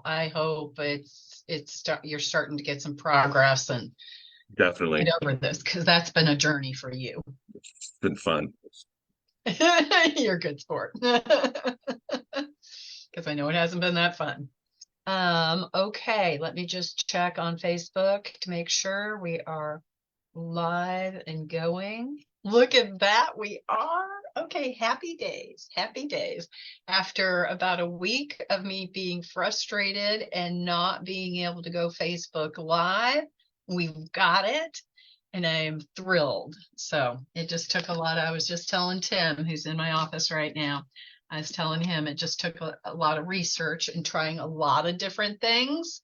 I hope you're starting to get some progress and Definitely. get over this because that's been a journey for you. It's been fun. You're a good sport. Because I know it hasn't been that fun. Okay, let me just check on Facebook to make sure we are live and going. Look at that, we are. Okay, happy days, happy days. After about a week of me being frustrated and not being able to go Facebook Live, we've got it. And I am thrilled. So it just took a lot. I was just telling Tim, who's in my office right now, I was telling him it just took a lot of research and trying a lot of different things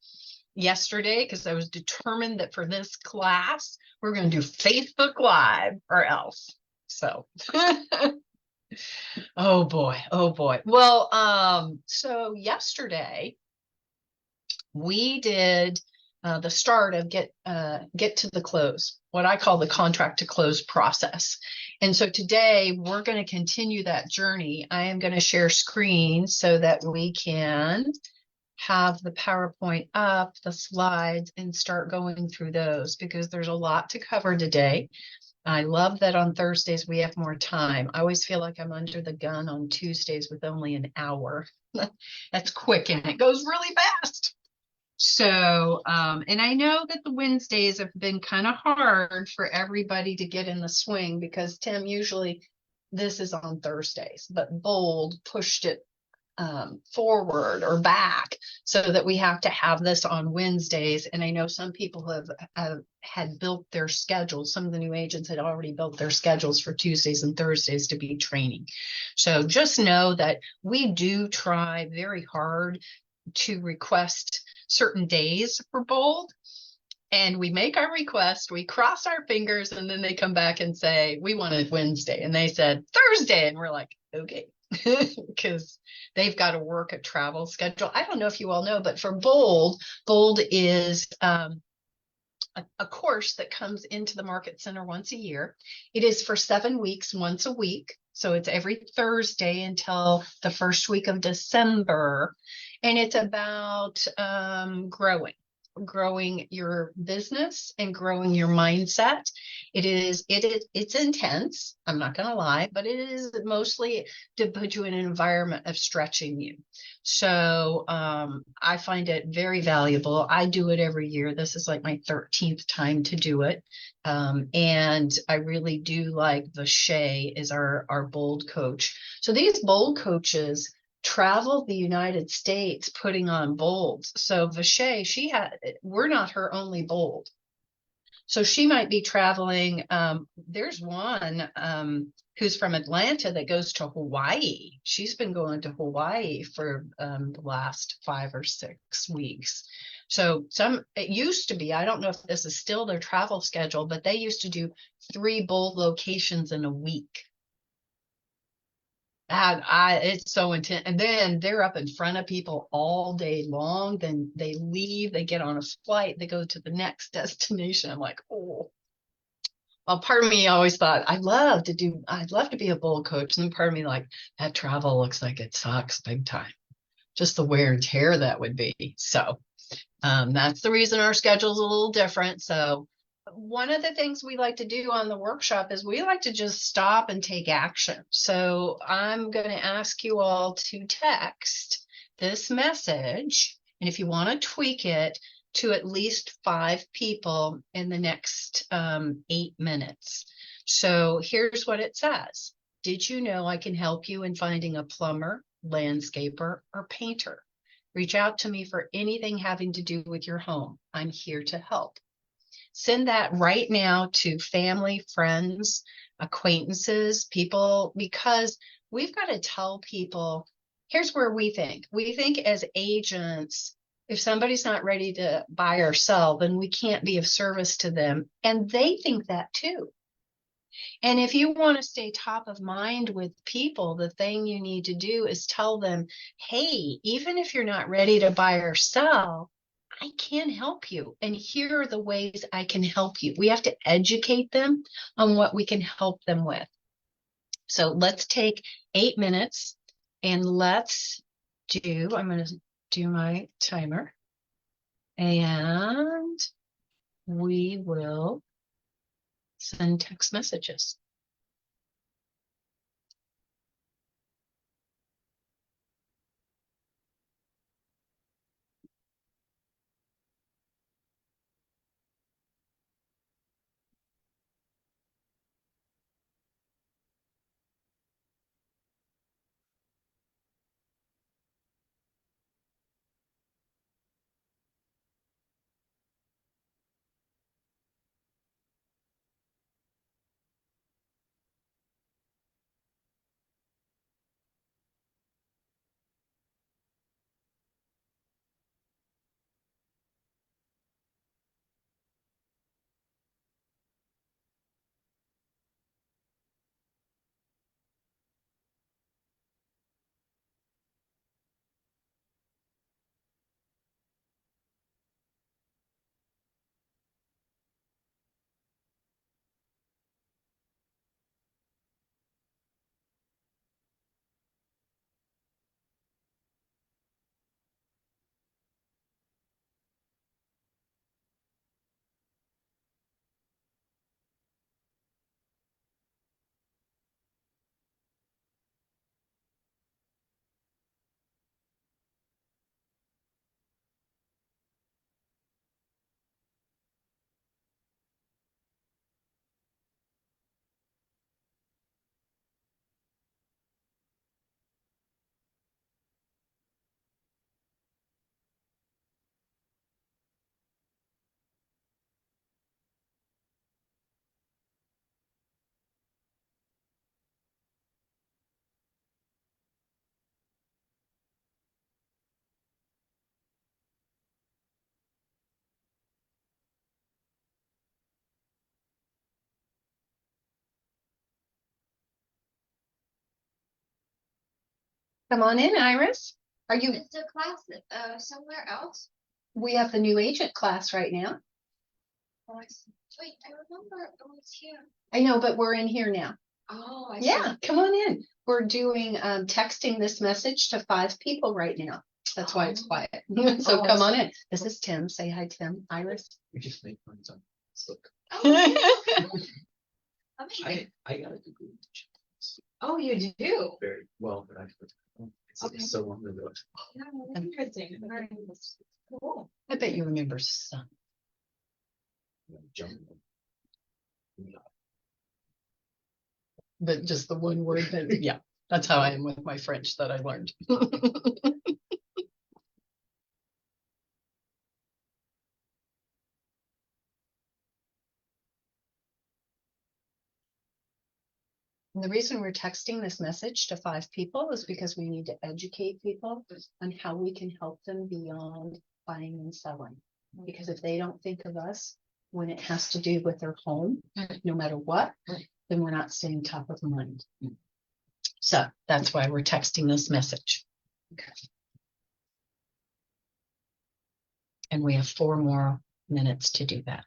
yesterday because I was determined that for this class, we're going to do Facebook Live or else. So, oh boy, oh boy. Well, so yesterday we did the start of get to the close, what I call the contract to close process. And so today we're going to continue that journey. I am going to share screen so that we can have the PowerPoint up, the slides, and start going through those because there's a lot to cover today. I love that on Thursdays we have more time. I always feel like I'm under the gun on Tuesdays with only an hour. That's quick and it goes really fast. So, and I know that the Wednesdays have been kind of hard for everybody to get in the swing because Tim, usually this is on Thursdays, but Bold pushed it forward or back so that we have to have this on Wednesdays. And I know some people have had built their schedules. Some of the new agents had already built their schedules for Tuesdays and Thursdays to be training. So just know that we do try very hard to request certain days for Bold. And we make our request, we cross our fingers, and then they come back and say, we wanted Wednesday. And they said Thursday. And we're like, okay, because they've got to work a travel schedule. I don't know if you all know, but for Bold, Bold is a course that comes into the Market Center once a year. It is for 7 weeks, once a week. So it's every Thursday until the first week of December. And it's about growing your business and growing your mindset. It's intense. I'm not going to lie, but it is mostly to put you in an environment of stretching you. So I find it very valuable. I do it every year. This is like my 13th time to do it. And I really do like Vache is our Bold coach. So these Bold coaches traveled the United States putting on Bolds. So Vache, we're not her only Bold. So she might be traveling. There's one who's from Atlanta that goes to Hawaii. She's been going to Hawaii for the last 5 or 6 weeks. So it used to be, I don't know if this is still their travel schedule, but they used to do 3 Bold locations in a week. It's so intense. And then they're up in front of people all day long. Then they leave, they get on a flight, they go to the next destination. I'm like, oh, well, part of me always thought I'd love to be a Bold coach. And then part of me like, that travel looks like it sucks big time. Just the wear and tear that would be. So that's the reason our schedule is a little different. So one of the things we like to do on the workshop is we like to just stop and take action. So I'm going to ask you all to text this message. And if you want to tweak it to at least 5 people in the next 8 minutes. So here's what it says. Did you know I can help you in finding a plumber, landscaper, or painter? Reach out to me for anything having to do with your home. I'm here to help. Send that right now to family, friends, acquaintances, people, because we've got to tell people, here's where we think. We think as agents, if somebody's not ready to buy or sell, then we can't be of service to them. And they think that too. And if you want to stay top of mind with people, the thing you need to do is tell them, hey, even if you're not ready to buy or sell, I can help you. And here are the ways I can help you. We have to educate them on what we can help them with. So let's take 8 minutes and I'm going to do my timer and we will send text messages. Come on in, Iris. Are you? Is the class somewhere else? We have the new agent class right now. Oh, wait, I remember it was here. I know, but we're in here now. Oh, Yeah, come on in. We're doing texting this message to 5 people right now. That's why it's quiet. So Oh, I come on see. in. This is Tim. Say hi, Tim. Iris. We just make friends on Facebook. Okay. I got a degree in teaching. Oh, you do? Very well, but it's Okay. so long ago. Yeah, that's interesting. Very cool. I bet you remember some. Jumping. But just the one word that, yeah, that's how I am with my French that I learned. And the reason we're texting this message to 5 people is because we need to educate people on how we can help them beyond buying and selling. Because if they don't think of us when it has to do with their home, no matter what, then we're not staying top of mind. So that's why we're texting this message. Okay. And we have 4 more minutes to do that.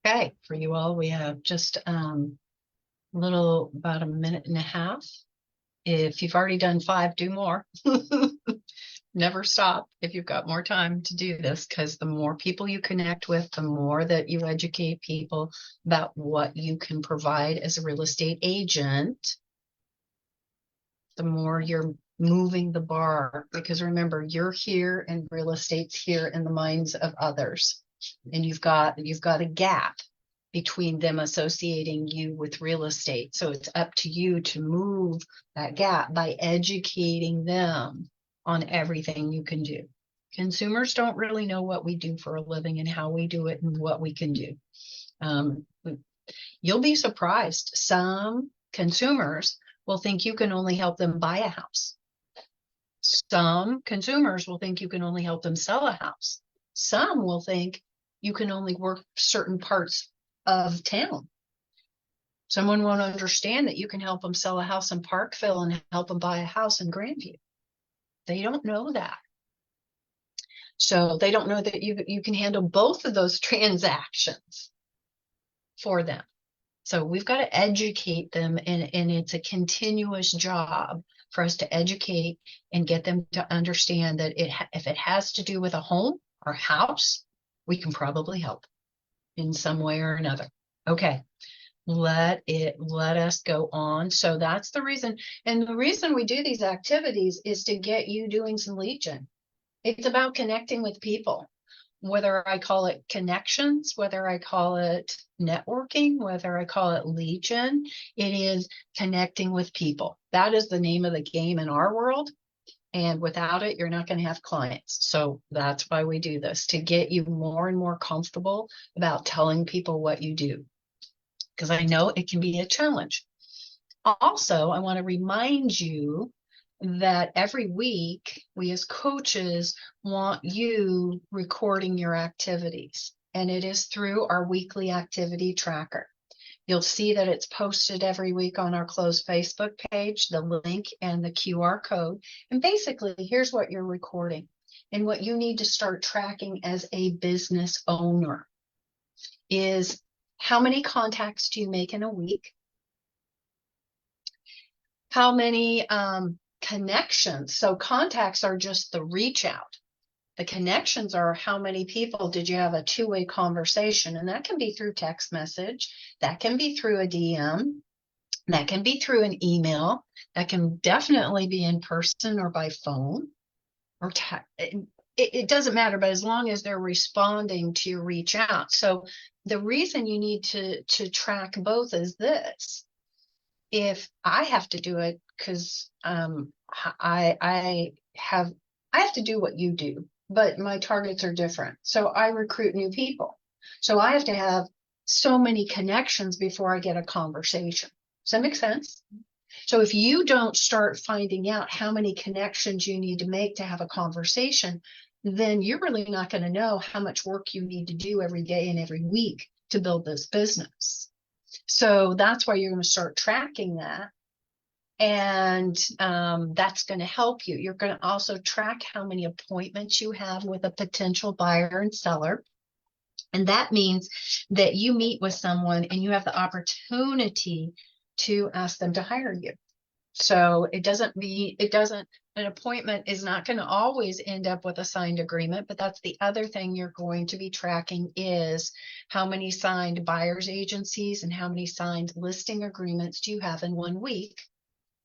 Okay, for you all, we have just about a minute and a half. If you've already done 5, do more. Never stop if you've got more time to do this, because the more people you connect with, the more that you educate people about what you can provide as a real estate agent, the more you're moving the bar. Because remember, you're here and real estate's here in the minds of others. And you've got a gap between them associating you with real estate. So it's up to you to move that gap by educating them on everything you can do. Consumers don't really know what we do for a living and how we do it and what we can do. You'll be surprised. Some consumers will think you can only help them buy a house. Some consumers will think you can only help them sell a house. Some will think you can only work certain parts of town. Someone won't understand that you can help them sell a house in Parkville and help them buy a house in Grandview. They don't know that. So they don't know that you can handle both of those transactions for them. So we've got to educate them, and it's a continuous job for us to educate and get them to understand that if it has to do with a home or house, we can probably help in some way or another. Okay, let us go on. So that's the reason. And the reason we do these activities is to get you doing some lead gen. It's about connecting with people, whether I call it connections, whether I call it networking, whether I call it lead gen. It is connecting with people. That is the name of the game in our world. And without it, you're not going to have clients. So that's why we do this, to get you more and more comfortable about telling people what you do, because I know it can be a challenge. Also, I want to remind you that every week we as coaches want you recording your activities, and it is through our weekly activity tracker. You'll see that it's posted every week on our closed Facebook page, the link and the QR code. And basically, here's what you're recording and what you need to start tracking as a business owner is how many contacts do you make in a week? How many connections? So contacts are just the reach out. The connections are how many people did you have a two-way conversation? And that can be through text message. That can be through a DM. That can be through an email. That can definitely be in person or by phone or it doesn't matter, but as long as they're responding to your reach out. So the reason you need to track both is this. If I have to do it, because I have to do what you do, but my targets are different. So I recruit new people. So I have to have so many connections before I get a conversation. Does that make sense? So if you don't start finding out how many connections you need to make to have a conversation, then you're really not going to know how much work you need to do every day and every week to build this business. So that's why you're going to start tracking that. And that's going to help you. You're going to also track how many appointments you have with a potential buyer and seller. And that means that you meet with someone and you have the opportunity to ask them to hire you. So an appointment is not going to always end up with a signed agreement, but that's the other thing you're going to be tracking is how many signed buyers agencies and how many signed listing agreements do you have in 1 week.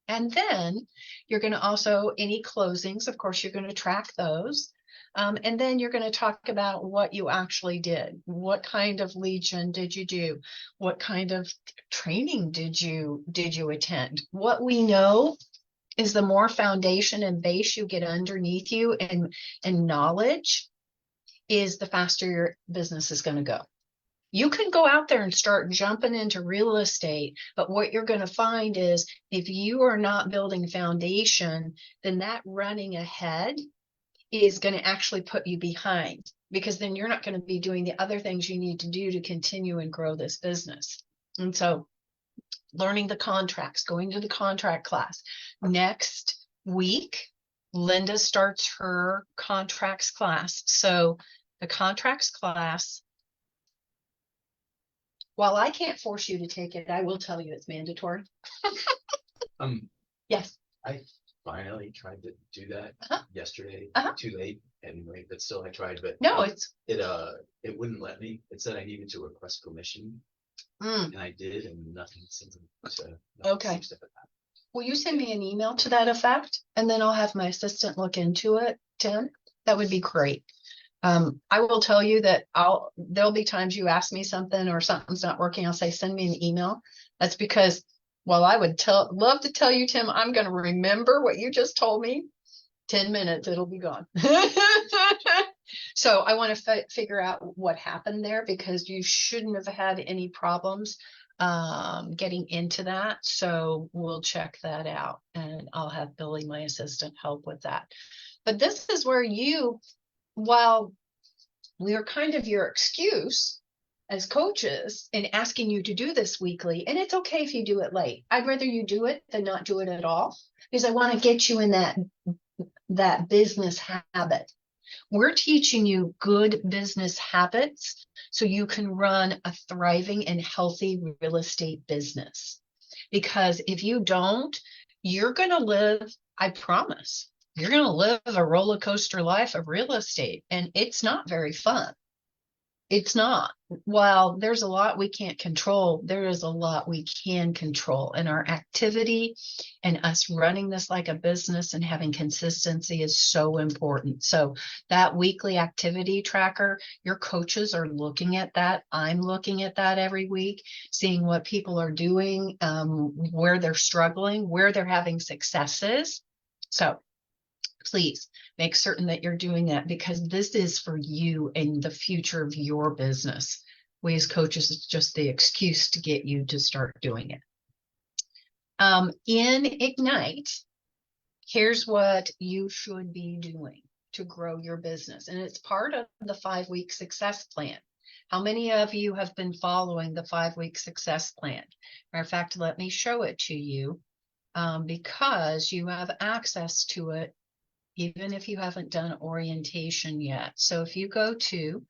And then you're going to also, any closings, of course, you're going to track those. And then you're going to talk about what you actually did. What kind of lead gen did you do? What kind of training did you attend? What we know is the more foundation and base you get underneath you and knowledge is the faster your business is going to go. You can go out there and start jumping into real estate, but what you're going to find is if you are not building foundation, then that running ahead is going to actually put you behind, because then you're not going to be doing the other things you need to do to continue and grow this business. And so learning the contracts, going to the contract class. Next week, Linda starts her contracts class. So the contracts class While I can't force you to take it, I will tell you it's mandatory. Yes. I finally tried to do that Uh-huh. yesterday, Uh-huh. too late anyway, but still I tried, but. No, it's, It wouldn't let me. It said I needed to request permission, mm. and I did, and nothing seems to. Okay. seems to have happened. Will you send me an email to that effect? And then I'll have my assistant look into it, Tim. That would be great. I will tell you that there'll be times you ask me something or something's not working. I'll say, send me an email. That's because while I would love to tell you, Tim, I'm going to remember what you just told me. 10 minutes, it'll be gone. So I want to figure out what happened there because you shouldn't have had any problems getting into that. So we'll check that out and I'll have Billy, my assistant, help with that. But this is where while we are kind of your excuse as coaches in asking you to do this weekly, and it's okay if you do it late. I'd rather you do it than not do it at all because I want to get you in that business habit. We're teaching you good business habits so you can run a thriving and healthy real estate business. Because if you don't, you're going to live, I promise, you're going to live a roller coaster life of real estate, and it's not very fun. It's not. While there's a lot we can't control, there is a lot we can control. And our activity and us running this like a business and having consistency is so important. So that weekly activity tracker, your coaches are looking at that. I'm looking at that every week, seeing what people are doing, where they're struggling, where they're having successes. So please make certain that you're doing that because this is for you and the future of your business. We as coaches, it's just the excuse to get you to start doing it. In Ignite, here's what you should be doing to grow your business. And it's part of the 5-week success plan. How many of you have been following the 5-week success plan? Matter of fact, let me show it to you because you have access to it even if you haven't done orientation yet. So if you go to,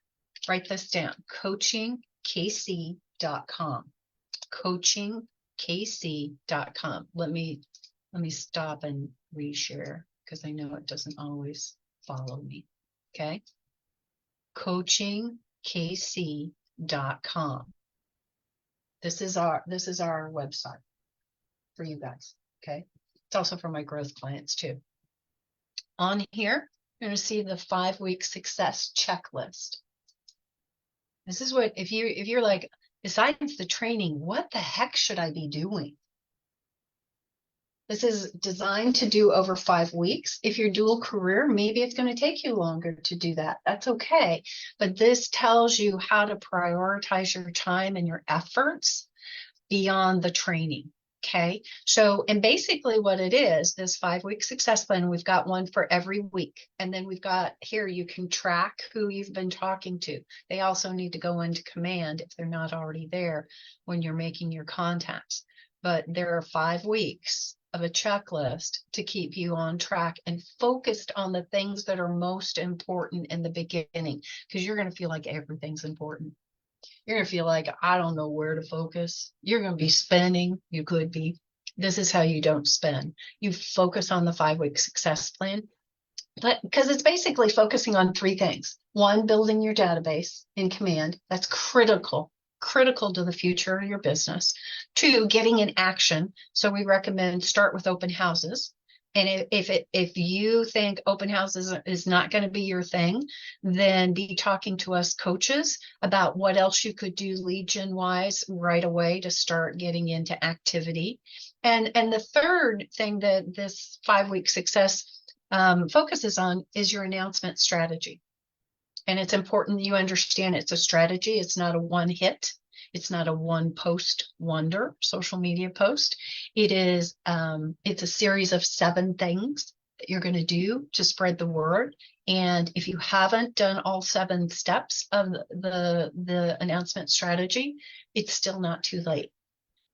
write this down, coachingkc.com, coachingkc.com. Let me stop and reshare because I know it doesn't always follow me. Okay. coachingkc.com. This is our website for you guys. Okay. It's also for my growth clients too. On here, you're going to see the 5-week success checklist. This is what, if you're like, besides the training, what the heck should I be doing? This is designed to do over 5 weeks. If you're dual career, maybe it's going to take you longer to do that. That's okay. But this tells you how to prioritize your time and your efforts beyond the training. Okay. So, and basically what it is, this 5-week success plan, we've got one for every week. And then we've got here, you can track who you've been talking to. They also need to go into command if they're not already there when you're making your contacts. But there are 5 weeks of a checklist to keep you on track and focused on the things that are most important in the beginning, because you're going to feel like everything's important. You're going to feel like, I don't know where to focus. You're going to be spending. You could be. This is how you don't spend. You focus on the 5-week success plan, but because it's basically focusing on 3 things. 1, building your database in command. That's critical to the future of your business. 2, getting in action. So we recommend start with open houses. And if you think open houses is not going to be your thing, then be talking to us coaches about what else you could do lead gen wise right away to start getting into activity. And the third thing that this 5-week success focuses on is your announcement strategy. And it's important that you understand it's a strategy. It's not a one hit. It's not a one post wonder social media post. It is, it's a series of 7 things that you're going to do to spread the word. And if you haven't done all 7 steps of the announcement strategy, it's still not too late.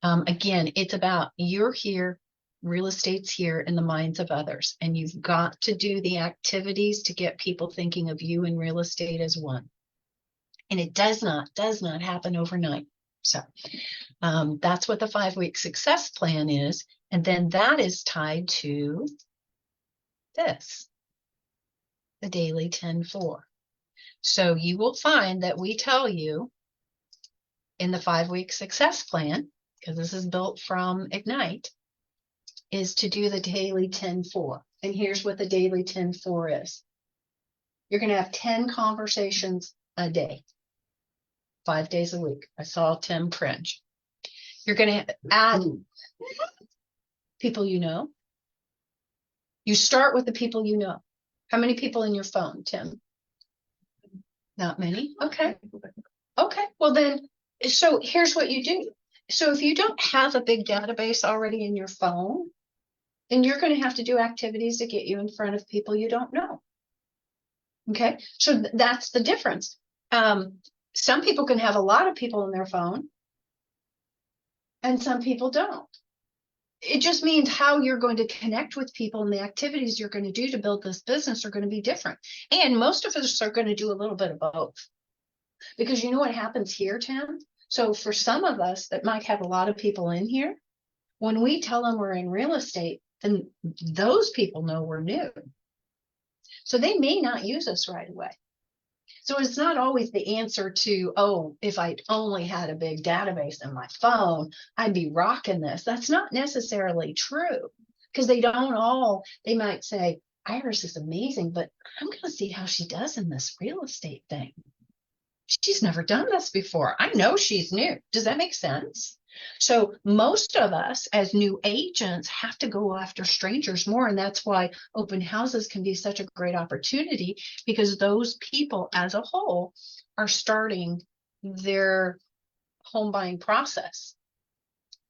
Again, it's about you're here, real estate's here in the minds of others, and you've got to do the activities to get people thinking of you and real estate as one. And it does not happen overnight. So that's what the 5-week success plan is. And then that is tied to this, the daily 10-4. So you will find that we tell you in the 5-week success plan, because this is built from Ignite, is to do the daily 10-4. And here's what the daily 10-4 is. You're going to have 10 conversations a day, 5 days a week. I saw Tim cringe. You're going to add people you know. You start with the people you know. How many people in your phone, Tim? Not many? Okay. Okay. Well then, so here's what you do. So if you don't have a big database already in your phone, then you're going to have to do activities to get you in front of people you don't know. Okay. So that's the difference. Some people can have a lot of people in their phone and some people don't. It just means how you're going to connect with people and the activities you're going to do to build this business are going to be different. And most of us are going to do a little bit of both. Because you know what happens here, Tim? So for some of us that might have a lot of people in here, when we tell them we're in real estate, then those people know we're new. So they may not use us right away. So it's not always the answer to, oh, if I only had a big database in my phone, I'd be rocking this. That's not necessarily true, because they might say, Iris is amazing, but I'm going to see how she does in this real estate thing. She's never done this before. I know she's new. Does that make sense? So most of us as new agents have to go after strangers more. And that's why open houses can be such a great opportunity, because those people as a whole are starting their home buying process.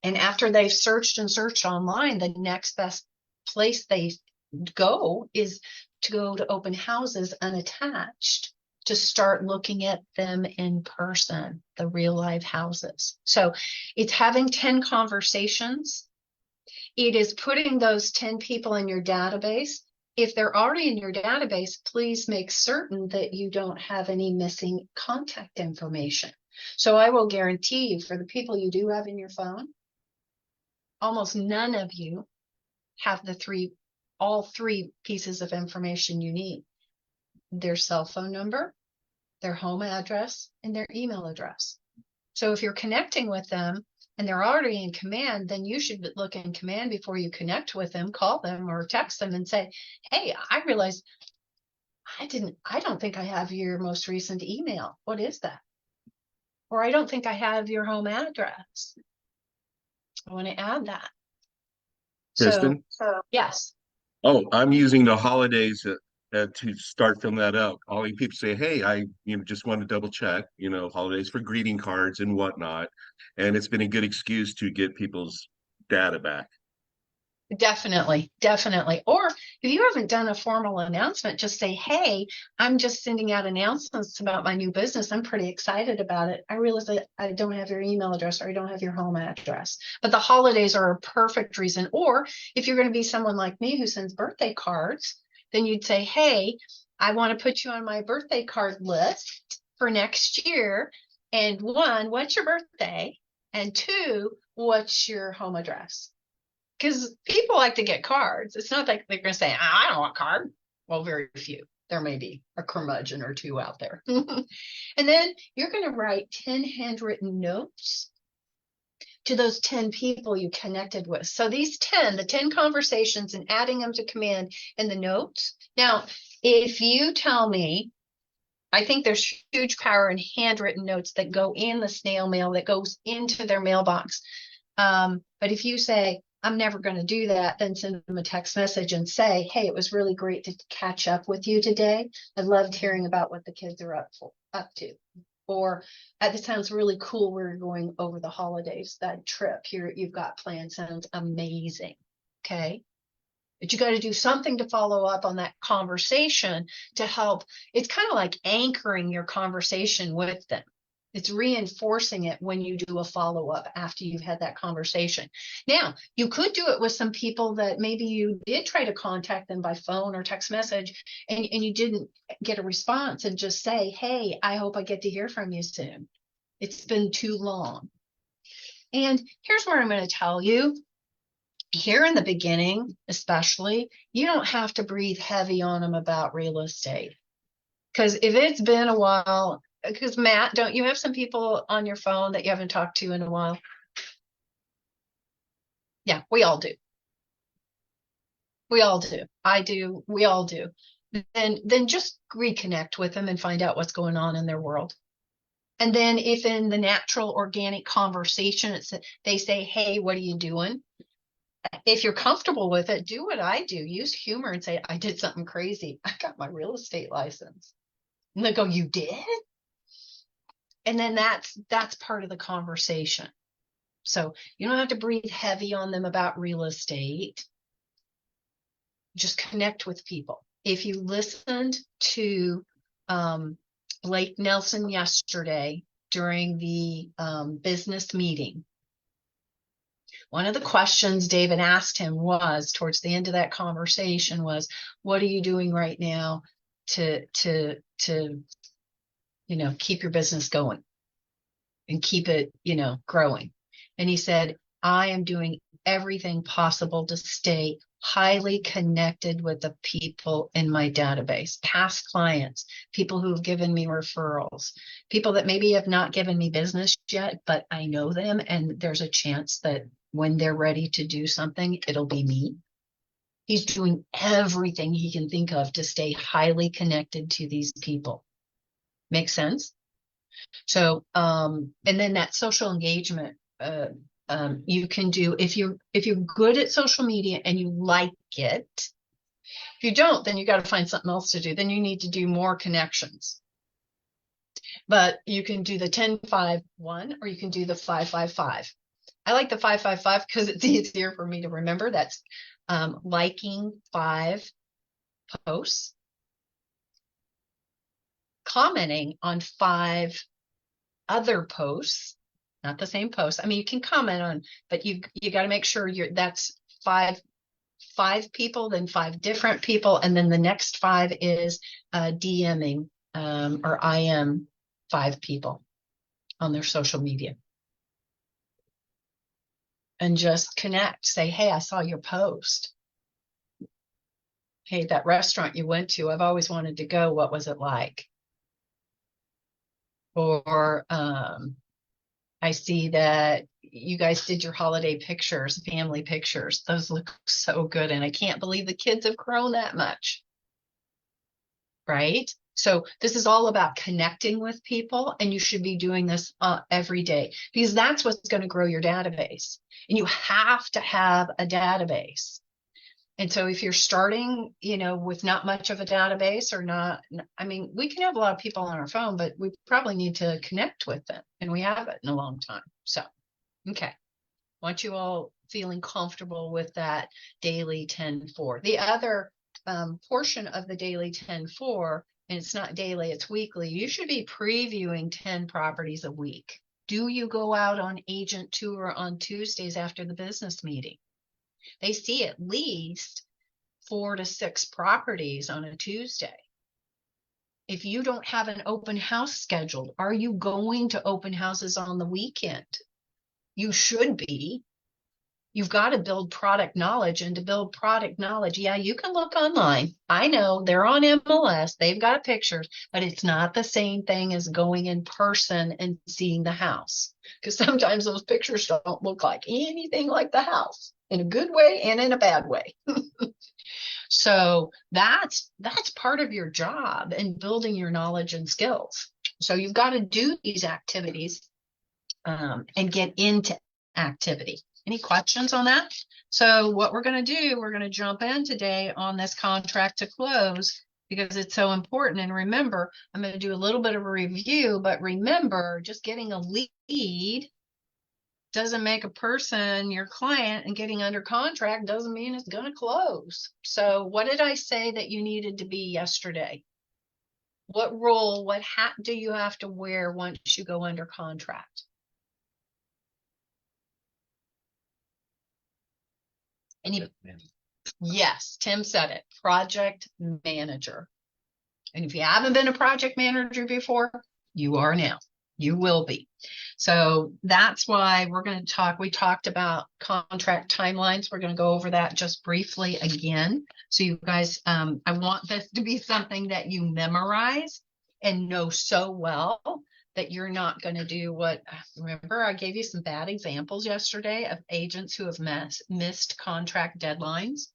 And after they've searched and searched online, the next best place they go is to go to open houses unattached, to start looking at them in person, the real live houses. So it's having 10 conversations. It is putting those 10 people in your database. If they're already in your database, please make certain that you don't have any missing contact information. So I will guarantee you, for the people you do have in your phone, almost none of you have all three pieces of information you need: their cell phone number, their home address, and their email address. So if you're connecting with them and they're already in command, then you should look in command before you connect with them, call them or text them and say, hey, I realized I don't think I have your most recent email. What is that? Or I don't think I have your home address. I want to add that. Kristen? So yes. Oh, I'm using the holidays to start filling that out. All you people say, hey, I just want to double check, holidays for greeting cards and whatnot. And it's been a good excuse to get people's data back. Definitely. Or if you haven't done a formal announcement, just say, hey, I'm just sending out announcements about my new business. I'm pretty excited about it. I realize that I don't have your email address or I don't have your home address, but the holidays are a perfect reason. Or if you're going to be someone like me who sends birthday cards, then you'd say, hey, I want to put you on my birthday card list for next year. And 1, what's your birthday? And 2, what's your home address? Because people like to get cards. It's not like they're going to say, I don't want a card. Well, very few. There may be a curmudgeon or two out there. And then you're going to write 10 handwritten notes to those 10 people you connected with. So these the 10 conversations, and adding them to command in the notes. Now, if you tell me, I think there's huge power in handwritten notes that go in the snail mail, that goes into their mailbox. But if you say, I'm never going to do that, then send them a text message and say, hey, it was really great to catch up with you today. I loved hearing about what the kids are up to. Or that sounds really cool. We're going over the holidays. That trip here you've got planned sounds amazing. Okay. But you got to do something to follow up on that conversation to help. It's kind of like anchoring your conversation with them. It's reinforcing it when you do a follow-up after you've had that conversation. Now, you could do it with some people that maybe you did try to contact them by phone or text message and you didn't get a response, and just say, hey, I hope I get to hear from you soon. It's been too long. And here's what I'm going to tell you. Here in the beginning, especially, you don't have to breathe heavy on them about real estate. Because if it's been a while, because Matt, don't you have some people on your phone that you haven't talked to in a while? Yeah, we all do. We all do. I do. We all do. Then just reconnect with them and find out what's going on in their world. And then if in the natural organic conversation, they say, hey, what are you doing? If you're comfortable with it, do what I do. Use humor and say, I did something crazy. I got my real estate license. And they go, you did? And then that's part of the conversation. So you don't have to breathe heavy on them about real estate. Just connect with people. If you listened to Blake Nelson yesterday during the business meeting, one of the questions David asked him was, towards the end of that conversation, was, what are you doing right now to keep your business going and keep it, growing? And he said, I am doing everything possible to stay highly connected with the people in my database, past clients, people who've given me referrals, people that maybe have not given me business yet, but I know them, and there's a chance that when they're ready to do something, it'll be me. He's doing everything he can think of to stay highly connected to these people. Make sense? So, and then that social engagement, you can do, if you're good at social media and you like it. If you don't, then you got to find something else to do. Then you need to do more connections. But you can do the 10-5-1, or you can do the 5-5-5. I like the 5-5-5 because it's easier for me to remember. That's liking 5 posts, commenting on 5 other posts, not the same post. I mean, you can comment on, but you got to make sure that's five people, then 5 different people, and then the next 5 is DMing or IM 5 people on their social media. And just connect. Say, hey, I saw your post. Hey, that restaurant you went to, I've always wanted to go. What was it like? Or I see that you guys did your holiday pictures, family pictures. Those look so good. And I can't believe the kids have grown that much. Right? So this is all about connecting with people, and you should be doing this every day, because that's what's going to grow your database. And you have to have a database. And so if you're starting, with not much of a database or not, I mean, we can have a lot of people on our phone, but we probably need to connect with them, and we haven't in a long time. So, okay. Want you all feeling comfortable with that daily 10-4. The other portion of the daily 10-4, and it's not daily, it's weekly, you should be previewing 10 properties a week. Do you go out on agent tour on Tuesdays after the business meeting? They see at least 4 to 6 properties on a Tuesday. If you don't have an open house scheduled, are you going to open houses on the weekend? You should be. You've got to build product knowledge, and to build product knowledge, yeah, you can look online. I know they're on MLS, they've got pictures, but it's not the same thing as going in person and seeing the house, because sometimes those pictures don't look like anything like the house, in a good way and in a bad way. So that's part of your job in building your knowledge and skills. So you've got to do these activities and get into activity. Any questions on that? So what we're going to do, we're going to jump in today on this contract to close, because it's so important. And remember, I'm going to do a little bit of a review, but remember, just getting a lead doesn't make a person your client, and getting under contract doesn't mean it's going to close. So what did I say that you needed to be yesterday? What role, what hat do you have to wear once you go under contract? Yes, Tim said it, project manager. And if you haven't been a project manager before, you are now. You will be. So that's why we're going to talk. We talked about contract timelines. We're going to go over that just briefly again. So you guys, I want this to be something that you memorize and know so well that you're not going to do what, remember, I gave you some bad examples yesterday of agents who have missed contract deadlines.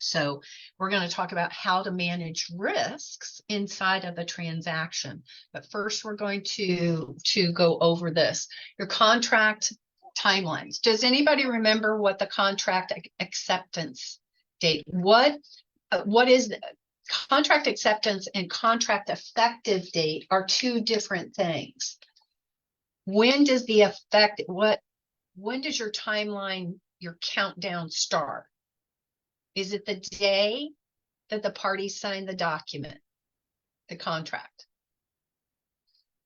So we're going to talk about how to manage risks inside of a transaction. But first, we're going to go over this. Your contract timelines. Does anybody remember what the contract acceptance date? What is the contract acceptance and contract effective date are two different things. When does the when does your timeline, your countdown start? Is it the day that the parties sign the document, the contract?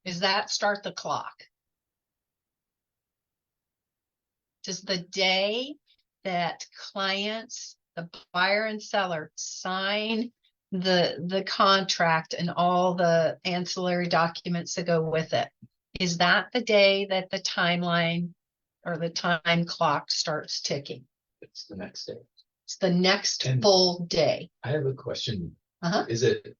Does that start the clock? Does the day that clients, the buyer and seller, sign the contract and all the ancillary documents that go with it, is that the day that the timeline or the time clock starts ticking? It's the next day. It's the next And- full day. I have a question. Uh-huh. Is it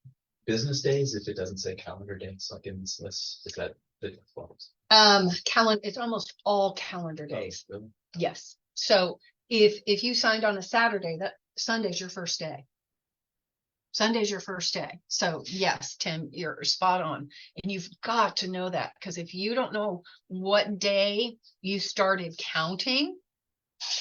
business days if it doesn't say calendar days like in this list? Is that the default? It's almost all calendar days. Oh, really? Yes. So if you signed on a Saturday, that Sunday's your first day. Sunday's your first day. So yes, Tim, you're spot on. And you've got to know that, because if you don't know what day you started counting,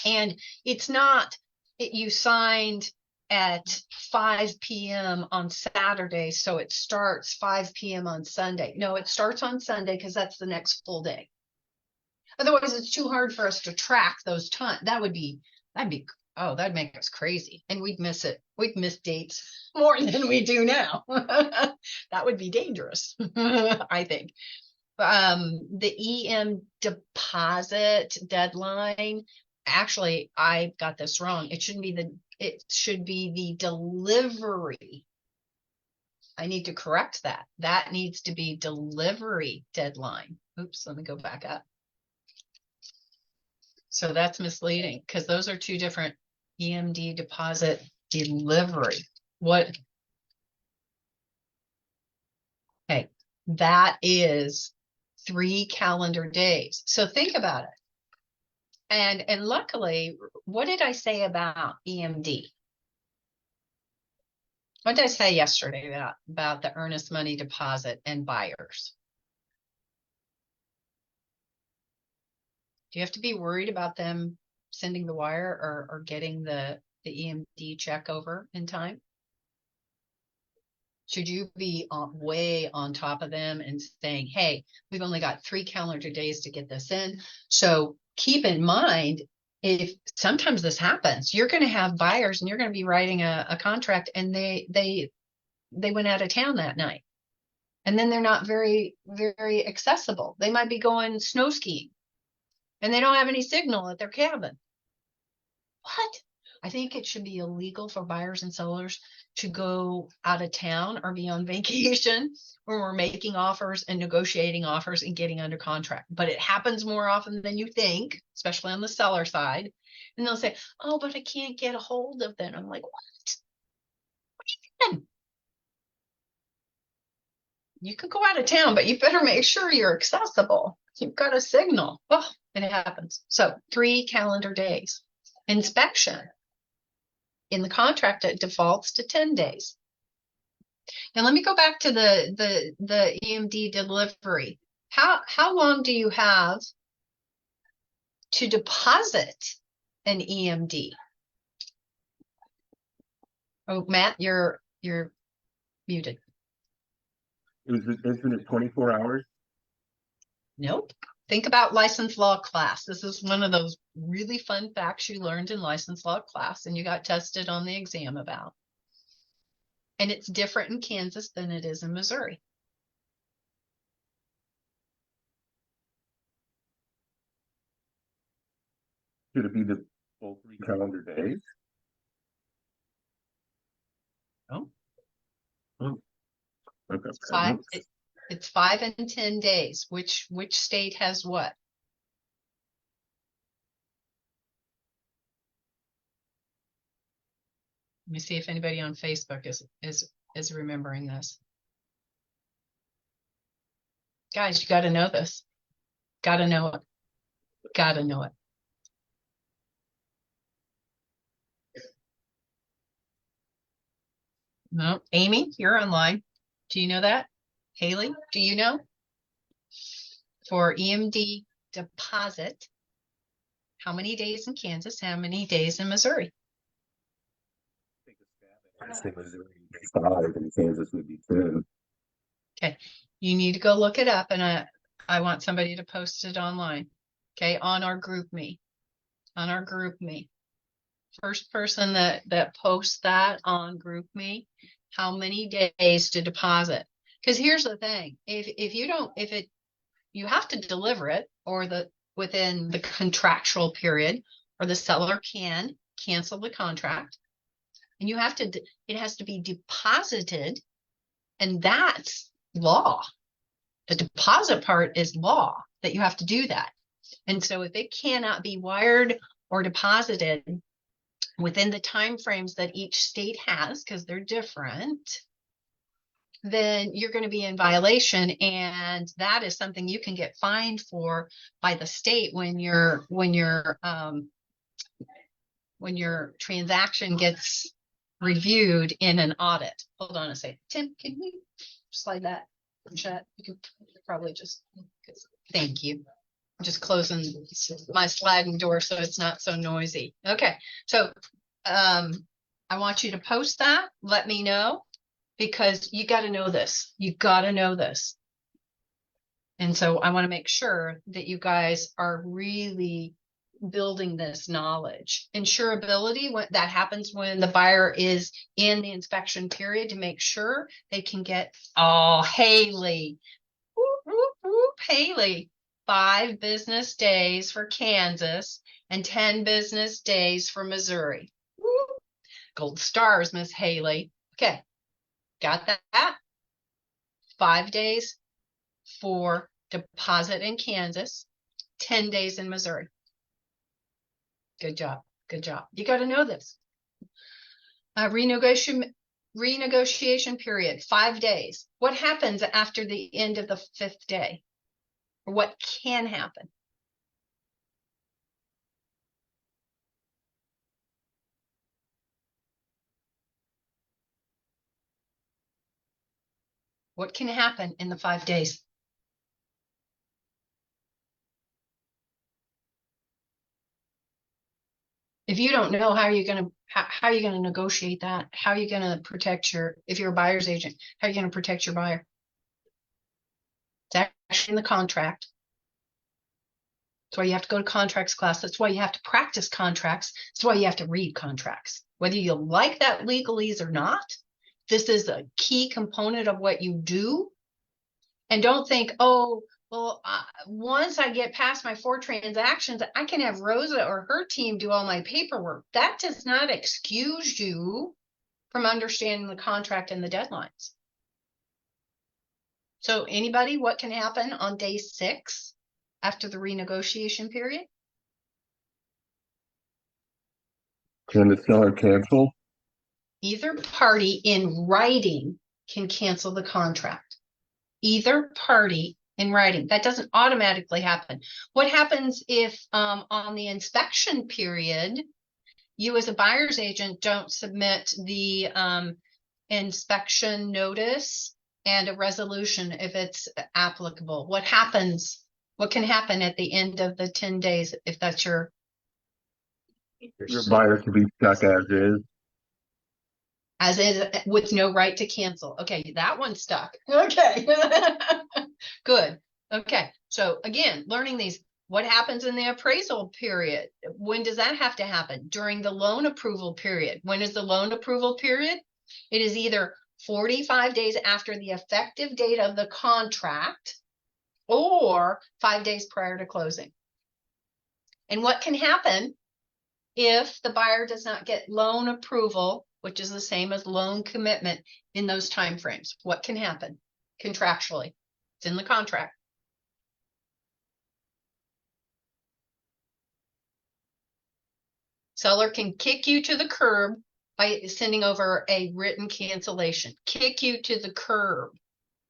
and it's not, you signed at 5 p.m. on Saturday, so it starts 5 p.m. on Sunday. No, it starts on Sunday because that's the next full day. Otherwise, it's too hard for us to track those times. That'd make us crazy. And we'd miss it. We'd miss dates more than we do now. That would be dangerous, I think. The EM deposit deadline, actually, I got this wrong. It should be the delivery. I need to correct that. That needs to be delivery deadline. Oops, let me go back up. So that's misleading because those are two different. EMD deposit delivery. What? Okay, that is 3 calendar days. So think about it. And luckily, what did I say about EMD? What did I say yesterday about the earnest money deposit and buyers? Do you have to be worried about them sending the wire or getting the EMD check over in time? Should you be way on top of them and saying, hey, we've only got 3 calendar days to get this in. So keep in mind, if sometimes this happens, you're going to have buyers and you're going to be writing a contract and they went out of town that night. And then they're not very, very accessible. They might be going snow skiing and they don't have any signal at their cabin. What? I think it should be illegal for buyers and sellers to go out of town or be on vacation when we're making offers and negotiating offers and getting under contract. But it happens more often than you think, especially on the seller side. And they'll say, oh, but I can't get a hold of them. I'm like, what? What do you mean? You can go out of town, but you better make sure you're accessible. You've got a signal. Oh, and it happens. So 3 calendar days. Inspection. In the contract, it defaults to 10 days. Now let me go back to the EMD delivery. How long do you have to deposit an EMD? Oh, Matt, you're muted. Isn't it 24 hours? Nope. Think about license law class. This is one of those really fun facts you learned in license law class and you got tested on the exam about. And it's different in Kansas than it is in Missouri. Should it be the full 3 calendar days? No. Oh. Okay. It's 5 and 10 days. Which state has what? Let me see if anybody on Facebook is remembering this. Guys, you got to know this. Got to know it. Got to know it. No, Amy, you're online. Do you know that? Haley, do you know? For EMD deposit, how many days in Kansas? How many days in Missouri? I think Missouri would be 5 and Kansas would be 10. Okay, you need to go look it up, and I want somebody to post it online. Okay, on our group me. On our group me. First person that posts that on group me, how many days to deposit? Because here's the thing, if you have to deliver it or within the contractual period, or the seller can cancel the contract, and it has to be deposited, and that's law. The deposit part is law, that you have to do that. And so if it cannot be wired or deposited within the timeframes that each state has, because they're different, then you're going to be in violation, and that is something you can get fined for by the state when your transaction gets reviewed in an audit. Hold on a second. Tim, can you slide that chat? You can probably just, thank you. I'm just closing my sliding door so it's not so noisy. Okay, so I want you to post that. Let me know, because you got to know this. You got to know this. And so I want to make sure that you guys are really building this knowledge. Insurability, that happens when the buyer is in the inspection period, to make sure they can get, oh, Haley, whoop, whoop, whoop, Haley, 5 business days for Kansas and 10 business days for Missouri. Whoop. Gold stars, Miss Haley. Okay, got that? 5 days for deposit in Kansas, 10 days in Missouri. Good job. Good job. You got to know this. Renegotiation period, 5 days. What happens after the end of the 5th day? Or what can happen? What can happen in the 5 days? If you don't know, how are you going to negotiate that? How are you going to protect if you're a buyer's agent, how are you going to protect your buyer? It's actually in the contract. That's why you have to go to contracts class. That's why you have to practice contracts. That's why you have to read contracts. Whether you like that legalese or not, this is a key component of what you do. And don't think, oh, well, once I get past my 4 transactions, I can have Rosa or her team do all my paperwork. That does not excuse you from understanding the contract and the deadlines. So anybody, what can happen on day 6 after the renegotiation period? Can the seller cancel? Either party in writing can cancel the contract. Either party in writing. That doesn't automatically happen. What happens if on the inspection period, you as a buyer's agent don't submit the inspection notice and a resolution if it's applicable? What happens? What can happen at the end of the 10 days if that's your buyer to be stuck as is, with no right to cancel? Okay, that one's stuck. Okay. Good. Okay. So again, learning these. What happens in the appraisal period? When does that have to happen? During the loan approval period. When is the loan approval period? It is either 45 days after the effective date of the contract or 5 days prior to closing. And what can happen if the buyer does not get loan approval, which is the same as loan commitment, in those timeframes? What can happen contractually? It's in the contract. Seller can kick you to the curb by sending over a written cancellation. Kick you to the curb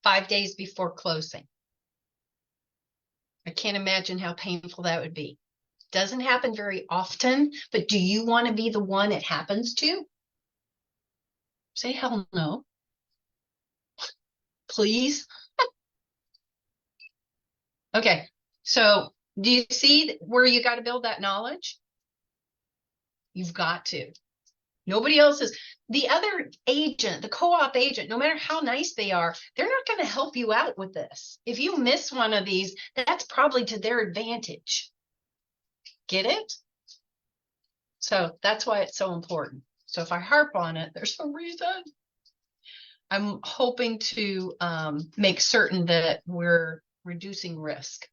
5 days before closing. I can't imagine how painful that would be. Doesn't happen very often, but do you want to be the one it happens to? Say hell no. Please. Okay, so do you see where you got to build that knowledge? You've got to. Nobody else is. The other agent, the co-op agent, no matter how nice they are, they're not going to help you out with this. If you miss one of these, that's probably to their advantage. Get it? So that's why it's so important. So if I harp on it, there's a reason. I'm hoping to make certain that we're reducing risk.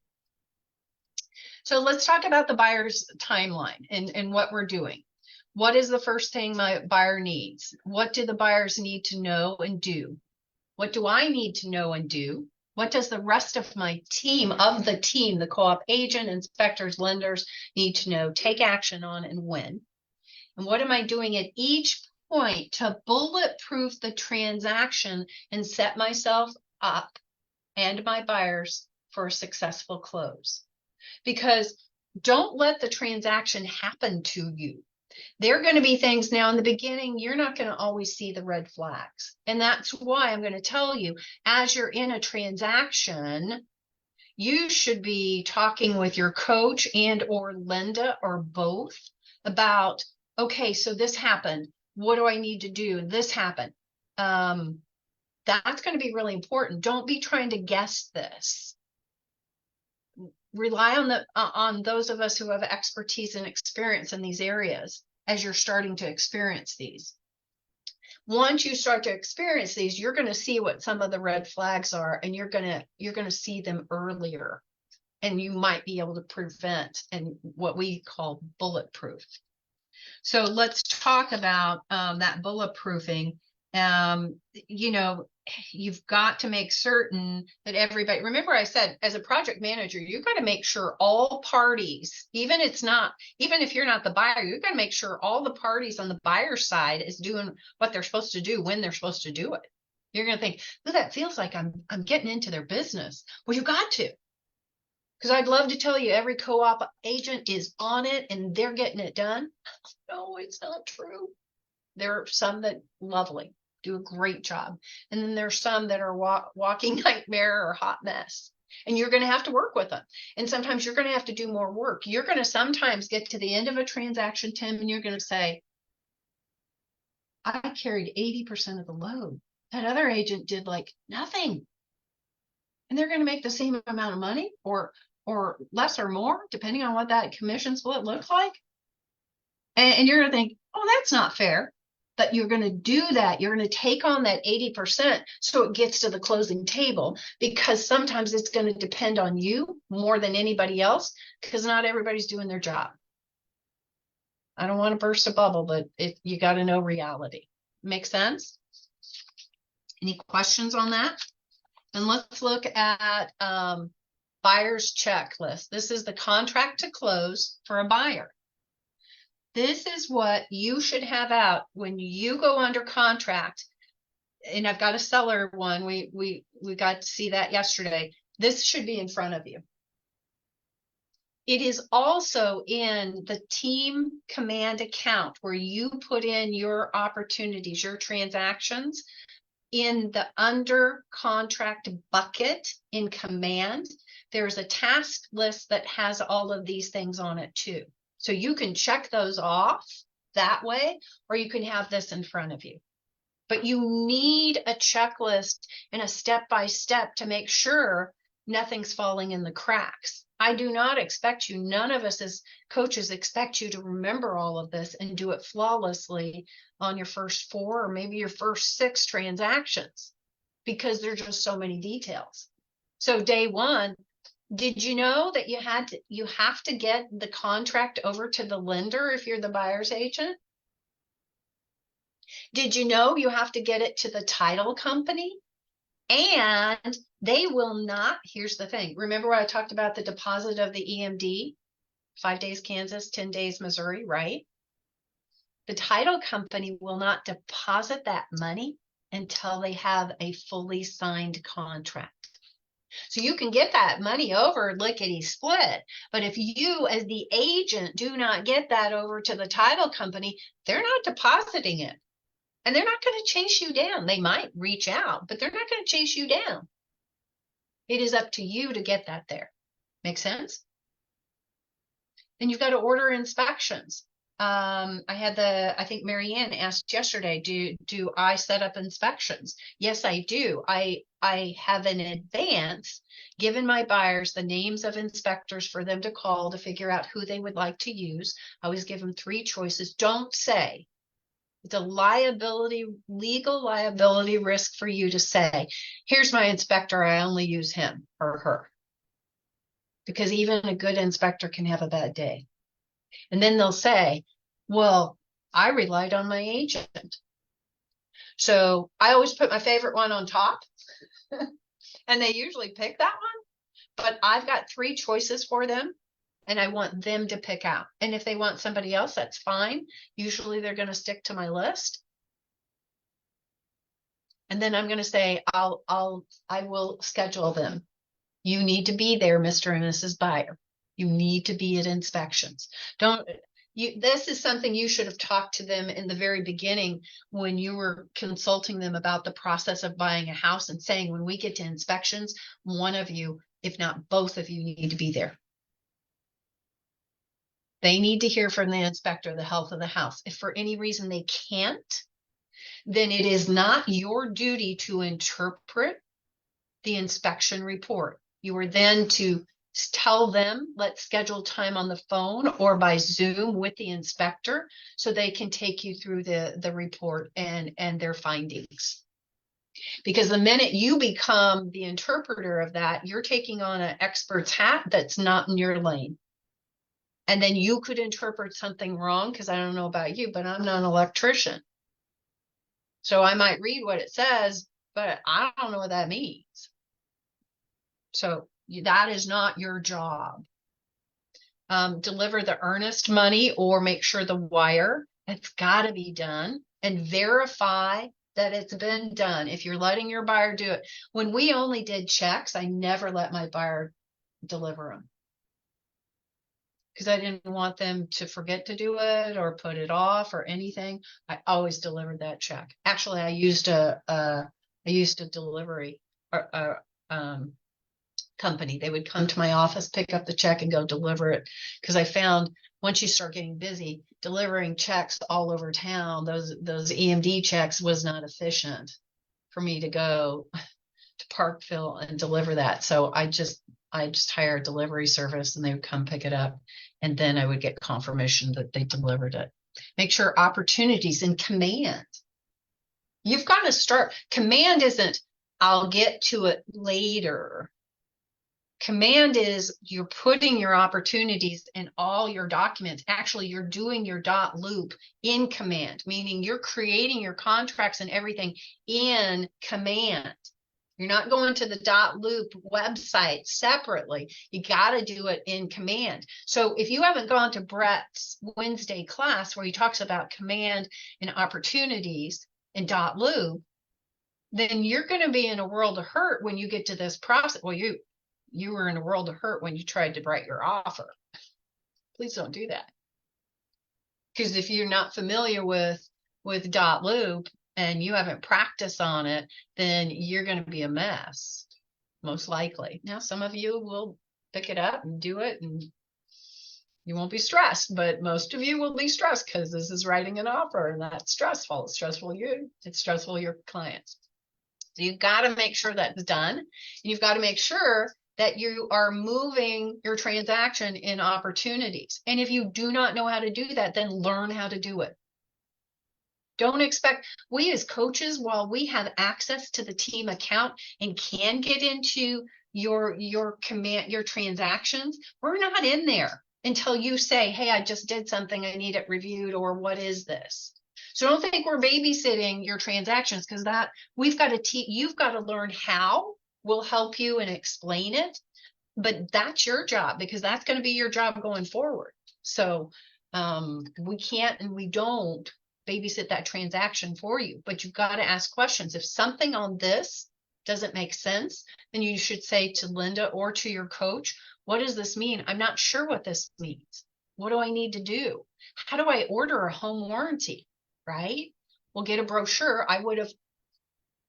So let's talk about the buyer's timeline and what we're doing. What is the first thing my buyer needs? What do the buyers need to know and do? What do I need to know and do? What does the rest of my team, the co-op agent, inspectors, lenders need to know, take action on, and when? And what am I doing at each point to bulletproof the transaction and set myself up and my buyers for a successful close? Because don't let the transaction happen to you. There are going to be things now in the beginning, you're not going to always see the red flags. And that's why I'm going to tell you, as you're in a transaction, you should be talking with your coach and or Linda or both about, okay, so this happened. What do I need to do? This happened. That's going to be really important. Don't be trying to guess this. Rely on those of us who have expertise and experience in these areas as you're starting to experience these. Once you start to experience these, you're going to see what some of the red flags are, and you're going to see them earlier, and you might be able to prevent and what we call bulletproof. So let's talk about that bulletproofing. You've got to make certain that everybody, remember I said, as a project manager, you've got to make sure all parties, even if you're not the buyer, you've got to make sure all the parties on the buyer side is doing what they're supposed to do when they're supposed to do it. You're going to think, oh, that feels like I'm getting into their business. Well, you got to. Because I'd love to tell you every co-op agent is on it and they're getting it done. No, it's not true. There are some that lovely, do a great job. And then there's some that are walking nightmare or hot mess. And you're going to have to work with them. And sometimes you're going to have to do more work. You're going to sometimes get to the end of a transaction, Tim, and you're going to say, I carried 80% of the load. That other agent did like nothing. And they're going to make the same amount of money or less or more, depending on what that commission split looks like. And you're going to think, oh, that's not fair. But you're going to do that. You're going to take on that 80% so it gets to the closing table, because sometimes it's going to depend on you more than anybody else, because not everybody's doing their job. I don't want to burst a bubble, but you got to know reality. Make sense? Any questions on that? And let's look at buyer's checklist. This is the contract to close for a buyer. This is what you should have out when you go under contract. And I've got a seller one. We got to see that yesterday. This should be in front of you. It is also in the team command account where you put in your opportunities, your transactions. In the under contract bucket in command, there's a task list that has all of these things on it too. So you can check those off that way, or you can have this in front of you. But you need a checklist and a step-by-step to make sure nothing's falling in the cracks. I do not expect you, none of us as coaches expect you to remember all of this and do it flawlessly on your first 4 or maybe your first 6 transactions, because there's just so many details. So day 1, did you know that you have to get the contract over to the lender if you're the buyer's agent? Did you know you have to get it to the title company? And they will not, here's the thing. Remember what I talked about the deposit of the EMD? 5 days Kansas, 10 days Missouri, right? The title company will not deposit that money until they have a fully signed contract. So you can get that money over lickety split, but if you as the agent do not get that over to the title company, they're not depositing it. And they're not going to chase you down. They might reach out, but they're not going to chase you down. It is up to you to get that there. Make sense? Then you've got to order inspections. I think Mary Ann asked yesterday, do I set up inspections? Yes, I do. I have in advance given my buyers the names of inspectors for them to call to figure out who they would like to use. I always give them 3 choices. Don't say. It's a legal liability risk for you to say, here's my inspector, I only use him or her. Because even a good inspector can have a bad day. And then they'll say, well, I relied on my agent. So I always put my favorite one on top. And they usually pick that one. But I've got 3 choices for them. And I want them to pick out. And if they want somebody else, that's fine. Usually they're going to stick to my list. And then I'm going to say, I will schedule them. You need to be there, Mr. and Mrs. Buyer. You need to be at inspections. This is something you should have talked to them in the very beginning when you were consulting them about the process of buying a house and saying, when we get to inspections, one of you, if not both of you, need to be there. They need to hear from the inspector the health of the house. If for any reason they can't, then it is not your duty to interpret the inspection report. You are then to tell them, let's schedule time on the phone or by Zoom with the inspector so they can take you through the report and their findings. Because the minute you become the interpreter of that, you're taking on an expert's hat that's not in your lane. And then you could interpret something wrong, because I don't know about you, but I'm not an electrician. So I might read what it says, but I don't know what that means. So that is not your job. Deliver the earnest money or make sure the wire, it's got to be done, and verify that it's been done. If you're letting your buyer do it. When we only did checks, I never let my buyer deliver them. Because I didn't want them to forget to do it or put it off or anything. I always delivered that check. Actually, I used a delivery company. They would come to my office, pick up the check, and go deliver it. Because I found once you start getting busy, delivering checks all over town, those EMD checks was not efficient for me to go to Parkville and deliver that. So I just hired a delivery service and they would come pick it up. And then I would get confirmation that they delivered it. Make sure opportunities in command. You've got to start. Command isn't, I'll get to it later. Command is you're putting your opportunities in all your documents. Actually, you're doing your dot loop in command, meaning you're creating your contracts and everything in command. You're not going to the dot loop website separately. You got to do it in command. So if you haven't gone to Brett's Wednesday class where he talks about command and opportunities in dot loop, then you're going to be in a world of hurt when you get to this process. Well, you were in a world of hurt when you tried to write your offer. Please don't do that. Because if you're not familiar with dot loop, and you haven't practiced on it, then you're going to be a mess, most likely. Now, some of you will pick it up and do it, and you won't be stressed, but most of you will be stressed because this is writing an offer, and that's stressful. It's stressful you. It's stressful your clients. So you've got to make sure that's done, and you've got to make sure that you are moving your transaction in opportunities. And if you do not know how to do that, then learn how to do it. Don't expect, we as coaches, while we have access to the team account and can get into your command, your transactions, we're not in there until you say, hey, I just did something, I need it reviewed, or what is this? So don't think we're babysitting your transactions, because that we've got to teach, you've got to learn how. We'll help you and explain it, but that's your job, because that's going to be your job going forward. So we can't and we don't babysit that transaction for you, but you've got to ask questions. If something on this doesn't make sense, then you should say to Linda or to your coach, what does this mean? I'm not sure what this means. What do I need to do? How do I order a home warranty? Right? We'll get a brochure. I would have,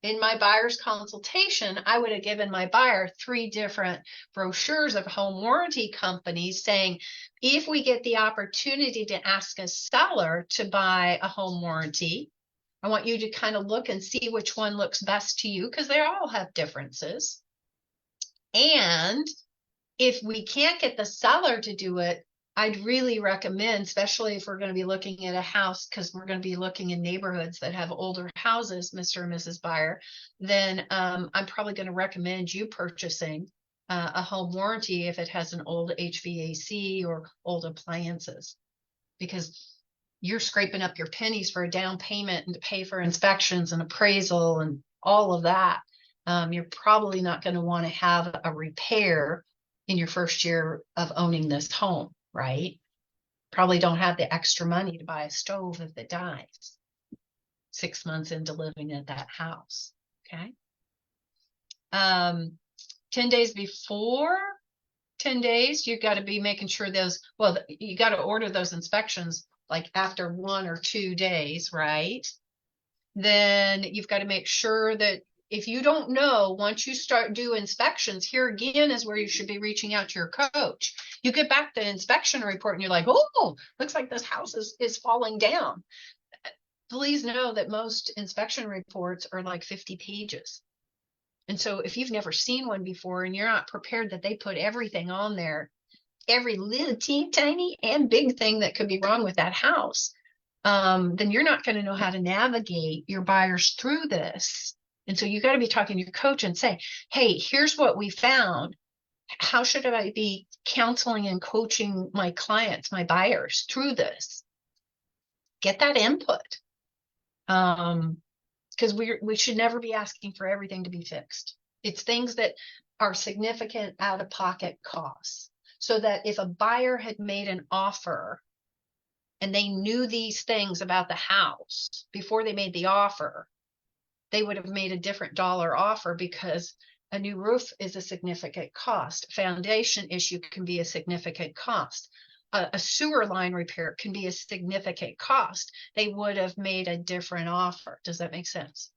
in my buyer's consultation, I would have given my buyer 3 different brochures of home warranty companies saying, if we get the opportunity to ask a seller to buy a home warranty, I want you to kind of look and see which one looks best to you, because they all have differences. And if we can't get the seller to do it, I'd really recommend, especially if we're going to be looking at a house, because we're going to be looking in neighborhoods that have older houses, Mr. and Mrs. Buyer, then I'm probably going to recommend you purchasing a home warranty if it has an old HVAC or old appliances, because you're scraping up your pennies for a down payment and to pay for inspections and appraisal and all of that. You're probably not going to want to have a repair in your first year of owning this home, right? Probably don't have the extra money to buy a stove if it dies 6 months into living at that house. Okay. 10 days before 10 days, you've got to be making sure those, well, you got to order those inspections like after 1 or 2 days, right? Then you've got to make sure that if you don't know, once you start do inspections, here again is where you should be reaching out to your coach. You get back the inspection report and you're like, oh, looks like this house is falling down. Please know that most inspection reports are like 50 pages. And so if you've never seen one before and you're not prepared that they put everything on there, every little teeny tiny and big thing that could be wrong with that house, then you're not going to know how to navigate your buyers through this. And so you got to be talking to your coach and say, hey, here's what we found. How should I be counseling and coaching my clients, my buyers through this? Get that input. Because we should never be asking for everything to be fixed. It's things that are significant out-of-pocket costs. So that if a buyer had made an offer and they knew these things about the house before they made the offer, they would have made a different dollar offer, because a new roof is a significant cost. Foundation issue can be a significant cost. A sewer line repair can be a significant cost. They would have made a different offer. Does that make sense?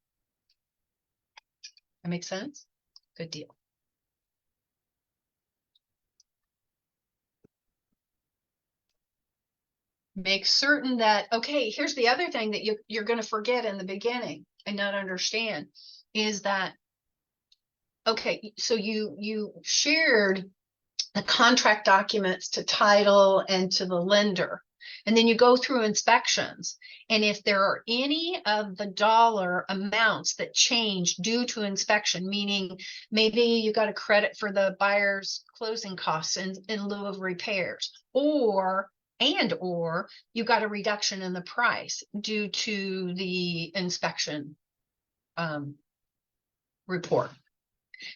That makes sense? Good deal. Make certain that, okay, here's the other thing that you're going to forget in the beginning and not understand is that, okay, so you shared the contract documents to title and to the lender, and then you go through inspections. And if there are any of the dollar amounts that change due to inspection, meaning maybe you got a credit for the buyer's closing costs in lieu of repairs, or you got a reduction in the price due to the inspection report,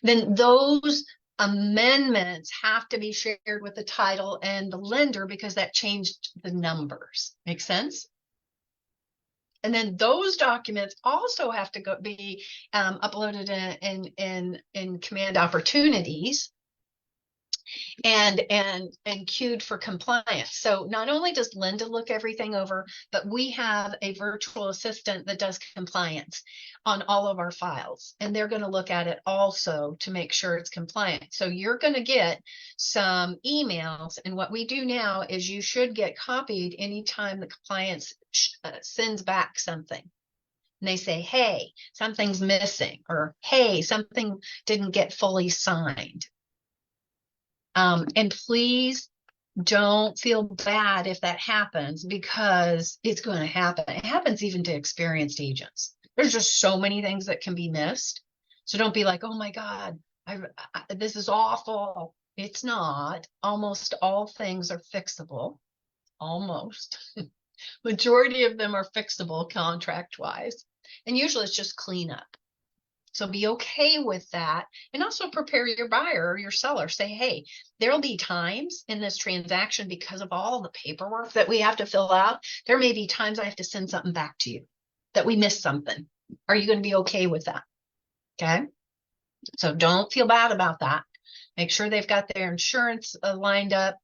then those amendments have to be shared with the title and the lender, because that changed the numbers. Make sense? And then those documents also have to be uploaded in Command Opportunities and queued for compliance. So not only does Linda look everything over, but we have a virtual assistant that does compliance on all of our files, and they're going to look at it also to make sure it's compliant. So you're going to get some emails, and what we do now is you should get copied anytime the compliance sends back something. And they say, hey, something's missing, or hey, something didn't get fully signed. And please don't feel bad if that happens, because it's going to happen. It happens even to experienced agents. There's just so many things that can be missed. So don't be like, oh my God, this is awful. It's not. Almost all things are fixable. Almost. Majority of them are fixable contract wise. And usually it's just cleanup. So be okay with that. And also prepare your buyer or your seller. Say, hey, there'll be times in this transaction because of all the paperwork that we have to fill out. There may be times I have to send something back to you that we missed something. Are you going to be okay with that? Okay. So don't feel bad about that. Make sure they've got their insurance lined up,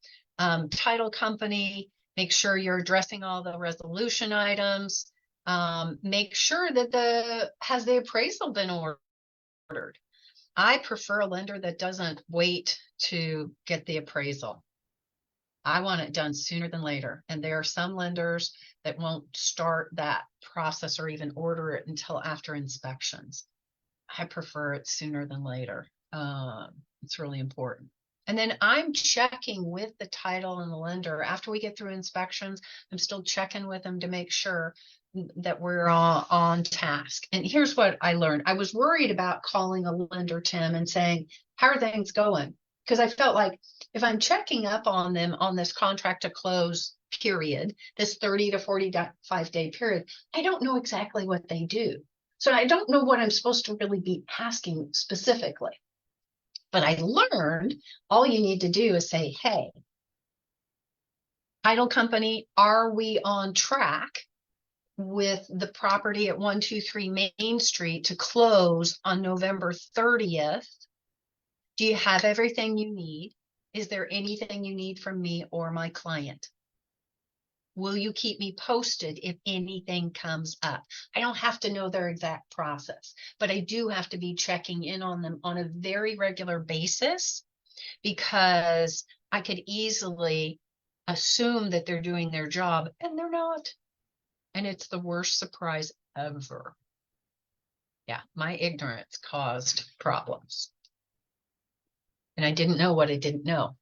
title company, make sure you're addressing all the resolution items. Make sure that has the appraisal been ordered. I prefer a lender that doesn't wait to get the appraisal. I want it done sooner than later. And there are some lenders that won't start that process or even order it until after inspections. I prefer it sooner than later. It's really important. And then I'm checking with the title and the lender after we get through inspections. I'm still checking with them to make sure that we're all on task. And here's what I learned. I was worried about calling a lender, Tim, and saying, how are things going? Because I felt like if I'm checking up on them on this contract to close period, this 30 to 45 day period, I don't know exactly what they do. So I don't know what I'm supposed to really be asking specifically. But I learned all you need to do is say, hey, title company, are we on track with the property at 123 Main Street to close on November 30th? Do you have everything you need? Is there anything you need from me or my client? Will you keep me posted if anything comes up? I don't have to know their exact process, but I do have to be checking in on them on a very regular basis, because I could easily assume that they're doing their job and they're not. And it's the worst surprise ever. Yeah, my ignorance caused problems. And I didn't know what I didn't know.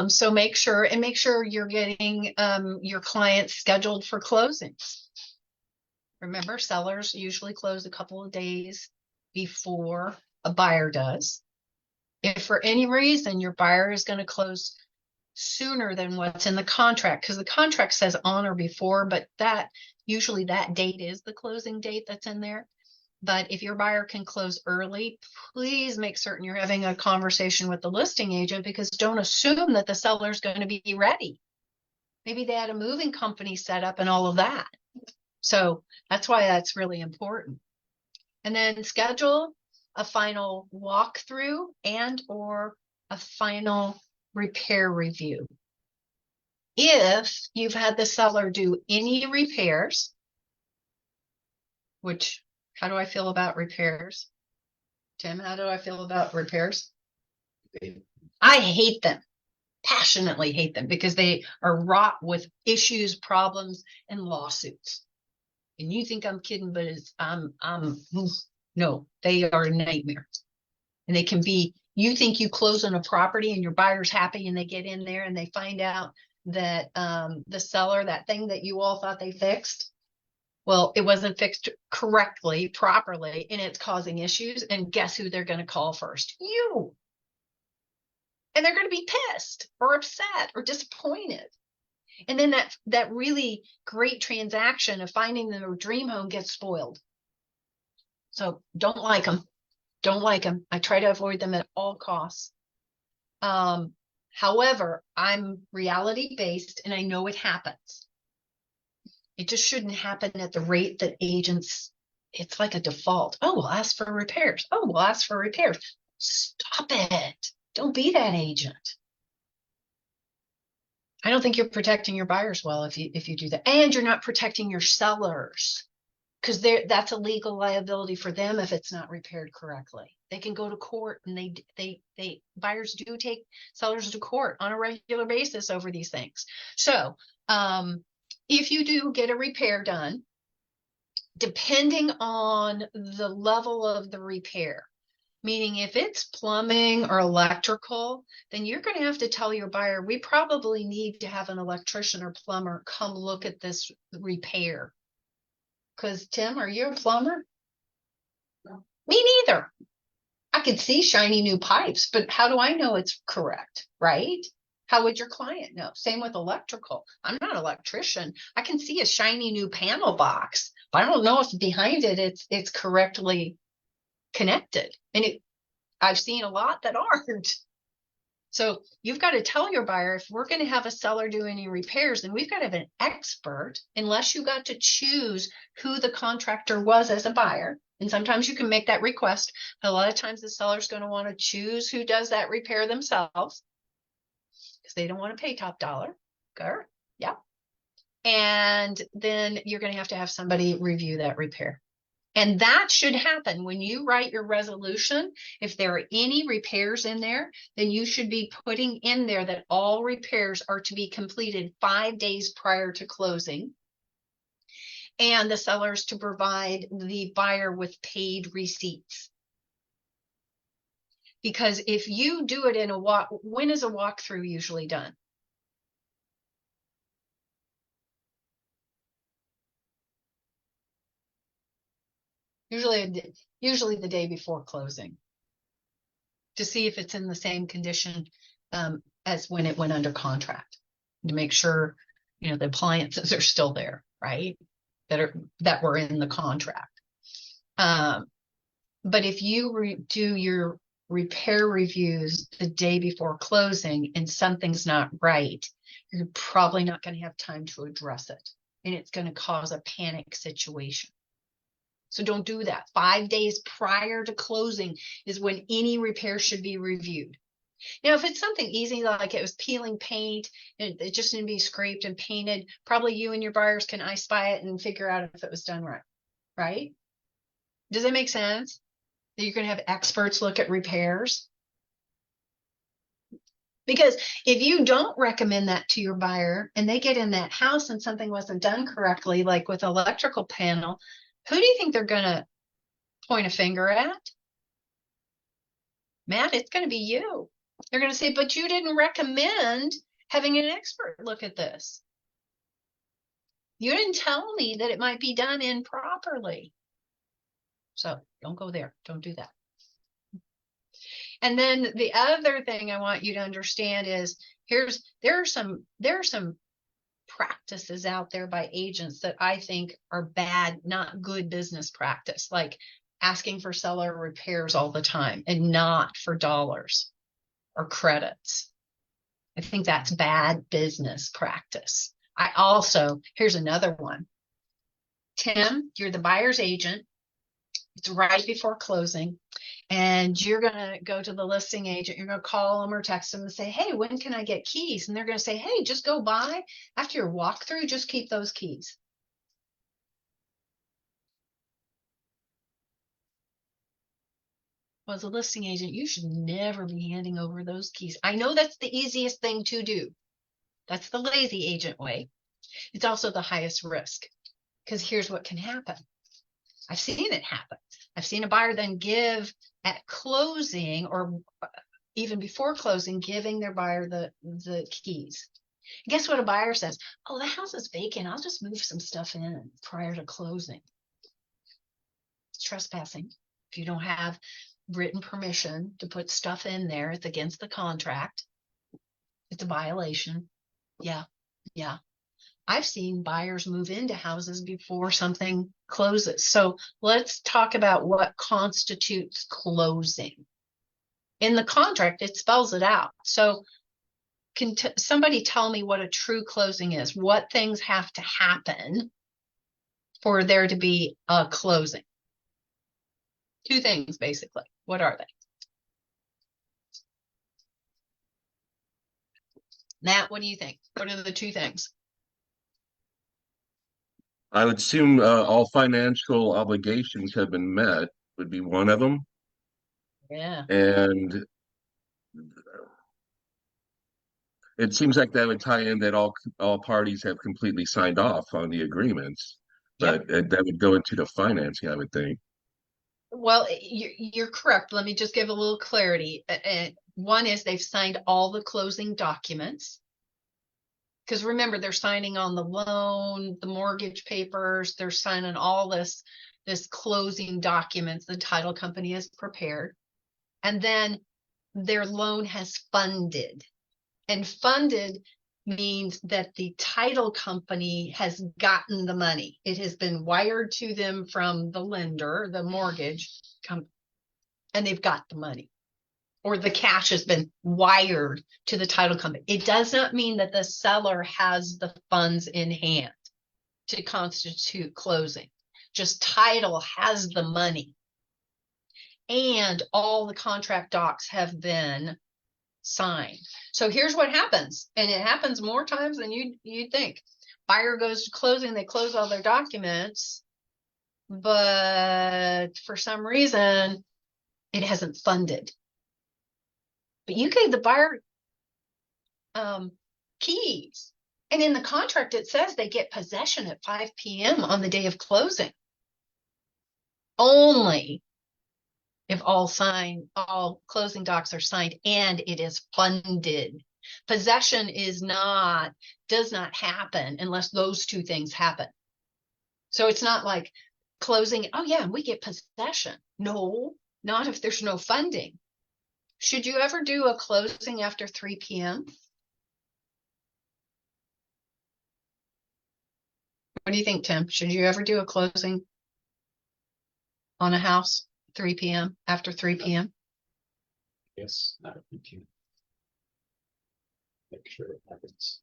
So make sure you're getting your clients scheduled for closings. Remember, sellers usually close a couple of days before a buyer does. If for any reason your buyer is going to close sooner than what's in the contract, because the contract says on or before, but that usually that date is the closing date that's in there. But if your buyer can close early, please make certain you're having a conversation with the listing agent, because don't assume that the seller's going to be ready. Maybe they had a moving company set up and all of that. So that's why that's really important. And then schedule a final walkthrough and or a final repair review. If you've had the seller do any repairs, which, how do I feel about repairs? Tim, how do I feel about repairs? I hate them, passionately hate them, because they are wrought with issues, problems, and lawsuits. And you think I'm kidding, but no, they are a nightmare. And they can be, you think you close on a property and your buyer's happy and they get in there and they find out that the seller, that thing that you all thought they fixed, well, it wasn't fixed correctly, properly, and it's causing issues. And guess who they're going to call first? You. And they're going to be pissed or upset or disappointed. And then that really great transaction of finding the dream home gets spoiled. So don't like them. Don't like them. I try to avoid them at all costs. However, I'm reality based and I know it happens. It just shouldn't happen at the rate that agents, it's like a default. Oh, we'll ask for repairs. Oh, we'll ask for repairs. Stop it. Don't be that agent. I don't think you're protecting your buyers well if you do that. And you're not protecting your sellers, because that's a legal liability for them if it's not repaired correctly. They can go to court, and they buyers do take sellers to court on a regular basis over these things. So if you do get a repair done, depending on the level of the repair, meaning if it's plumbing or electrical, then you're going to have to tell your buyer, we probably need to have an electrician or plumber come look at this repair. Because Tim, are you a plumber? No. Me neither. I can see shiny new pipes, but how do I know it's correct, right? How would your client know? Same with electrical. I'm not an electrician. I can see a shiny new panel box, but I don't know if behind it it's correctly connected. And I've seen a lot that aren't. So you've got to tell your buyer, if we're going to have a seller do any repairs, then we've got to have an expert, unless you got to choose who the contractor was as a buyer. And sometimes you can make that request. But a lot of times the seller's going to want to choose who does that repair themselves, because they don't want to pay top dollar. Okay. Yeah. And then you're going to have somebody review that repair. And that should happen when you write your resolution. If there are any repairs in there, then you should be putting in there that all repairs are to be completed 5 days prior to closing. And the sellers to provide the buyer with paid receipts. Because if you do it in a when is a walkthrough usually done? Usually the day before closing, to see if it's in the same condition as when it went under contract, to make sure, the appliances are still there, right? That were in the contract. But if you do your repair reviews the day before closing and something's not right, you're probably not going to have time to address it, and it's going to cause a panic situation. So don't do that. 5 days prior to closing is when any repair should be reviewed. Now, if it's something easy, like it was peeling paint and it just needed to be scraped and painted, probably you and your buyers can I Spy it and figure out if it was done right. Right? Does that make sense? That you're going to have experts look at repairs? Because if you don't recommend that to your buyer and they get in that house and something wasn't done correctly, like with electrical panel, who do you think they're going to point a finger at? Matt, it's going to be you. They're going to say, but you didn't recommend having an expert look at this. You didn't tell me that it might be done improperly. So don't go there. Don't do that. And then the other thing I want you to understand is there are some practices out there by agents that I think are bad, not good business practice, like asking for seller repairs all the time and not for dollars or credits. I think that's bad business practice. Here's another one. Tim, you're the buyer's agent. It's right before closing, and you're going to go to the listing agent. You're going to call them or text them and say, hey, when can I get keys? And they're going to say, hey, just go by. After your walkthrough, just keep those keys. Well, as a listing agent, you should never be handing over those keys. I know that's the easiest thing to do. That's the lazy agent way. It's also the highest risk, because here's what can happen. I've seen it happen. I've seen a buyer then give at closing, or even before closing, giving their buyer the keys. And guess what a buyer says? Oh, the house is vacant. I'll just move some stuff in prior to closing. It's trespassing. If you don't have written permission to put stuff in there, it's against the contract. It's a violation. Yeah. I've seen buyers move into houses before something closes. So let's talk about what constitutes closing. In the contract, it spells it out. So can somebody tell me what a true closing is? What things have to happen for there to be a closing? 2 things, basically. What are they? Matt, what do you think? What are the 2 things? I would assume all financial obligations have been met would be one of them. Yeah. And it seems like that would tie in that all parties have completely signed off on the agreements, but that would go into the financing, I would think. Well, you're correct. Let me just give a little clarity. One is they've signed all the closing documents. Because remember, they're signing on the loan, the mortgage papers, they're signing all this closing documents the title company has prepared. And then their loan has funded. And funded means that the title company has gotten the money. It has been wired to them from the lender, the mortgage company, and they've got the money. Or the cash has been wired to the title company. It does not mean that the seller has the funds in hand to constitute closing. Just title has the money. And all the contract docs have been signed. So here's what happens, and it happens more times than you'd think. Buyer goes to closing, they close all their documents, but for some reason, it hasn't funded. But you gave the buyer keys. And in the contract, it says they get possession at 5 p.m. on the day of closing. Only if all closing docs are signed and it is funded. Possession does not happen unless those two things happen. So it's not like closing, oh yeah, we get possession. No, not if there's no funding. Should you ever do a closing after 3 p.m.? What do you think, Tim? Should you ever do a closing on a house 3 p.m. after 3 p.m.? Yes, not if you make sure it happens.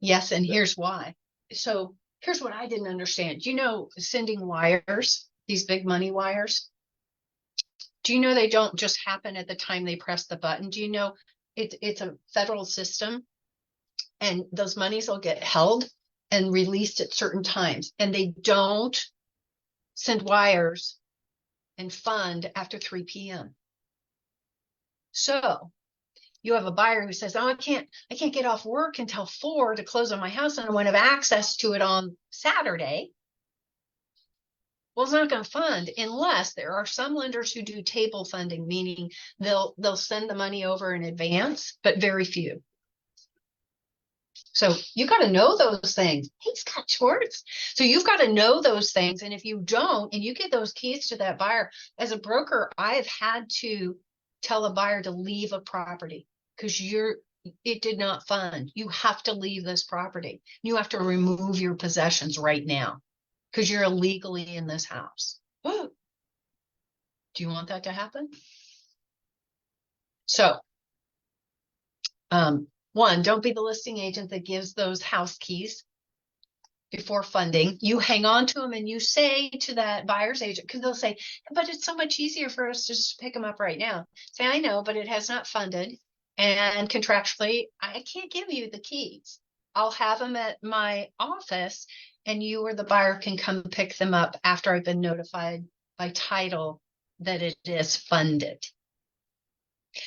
Yes, and here's why. So here's what I didn't understand. Do you know sending wires, these big money wires? Do you know they don't just happen at the time they press the button? Do you know it's a federal system, and those monies will get held and released at certain times, and they don't send wires and fund after 3 p.m. So you have a buyer who says, oh, I can't get off work until 4 to close on my house, and I want to have access to it on Saturday. Well, it's not going to fund unless there are some lenders who do table funding, meaning they'll send the money over in advance, but very few. So you got to know those things. Hey, Scott Schwartz. So you've got to know those things. And if you don't, and you get those keys to that buyer, as a broker, I've had to tell a buyer to leave a property because it did not fund. You have to leave this property. You have to remove your possessions right now because you're illegally in this house. Do you want that to happen? So, one, don't be the listing agent that gives those house keys before funding. You hang on to them and you say to that buyer's agent, because they'll say, but it's so much easier for us to just pick them up right now. Say, I know, but it has not funded. And contractually, I can't give you the keys. I'll have them at my office and you or the buyer can come pick them up after I've been notified by title that it is funded.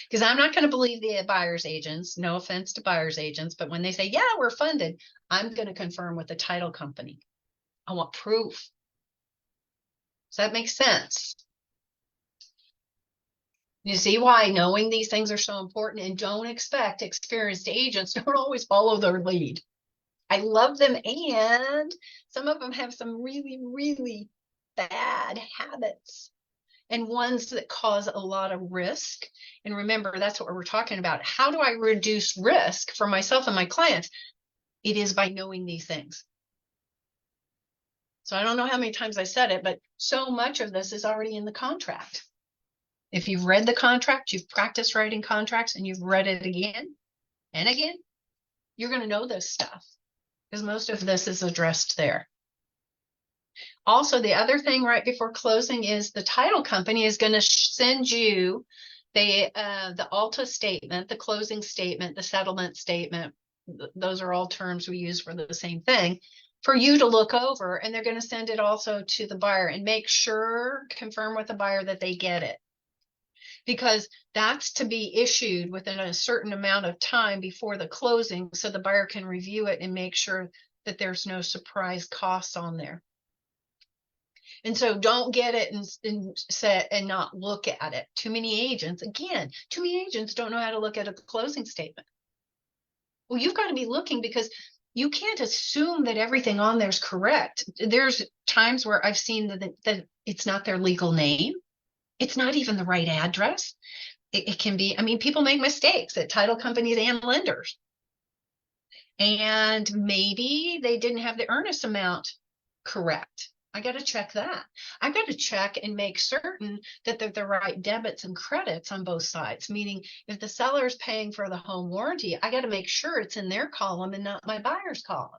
Because I'm not going to believe the buyer's agents, no offense to buyer's agents, but when they say, yeah, we're funded, I'm going to confirm with the title company. I want proof. Does that make sense? You see why knowing these things are so important, and don't expect experienced agents don't always follow their lead. I love them, and some of them have some really, really bad habits. And ones that cause a lot of risk. And remember, that's what we're talking about. How do I reduce risk for myself and my clients? It is by knowing these things. So I don't know how many times I said it, but so much of this is already in the contract. If you've read the contract, you've practiced writing contracts, and you've read it again and again, you're going to know this stuff because most of this is addressed there. Also, the other thing right before closing is the title company is going to send you the ALTA statement, the closing statement, the settlement statement. Those are all terms we use for the same thing for you to look over. And they're going to send it also to the buyer and make sure, confirm with the buyer that they get it. Because that's to be issued within a certain amount of time before the closing so the buyer can review it and make sure that there's no surprise costs on there. And so don't get it and not look at it. Too many agents don't know how to look at a closing statement. Well, you've got to be looking because you can't assume that everything on there is correct. There's times where I've seen that it's not their legal name. It's not even the right address. it can be, I mean, people make mistakes at title companies and lenders. And maybe they didn't have the earnest amount correct. I got to check that. I got to check and make certain that they're the right debits and credits on both sides. Meaning, if the seller is paying for the home warranty, I got to make sure it's in their column and not my buyer's column.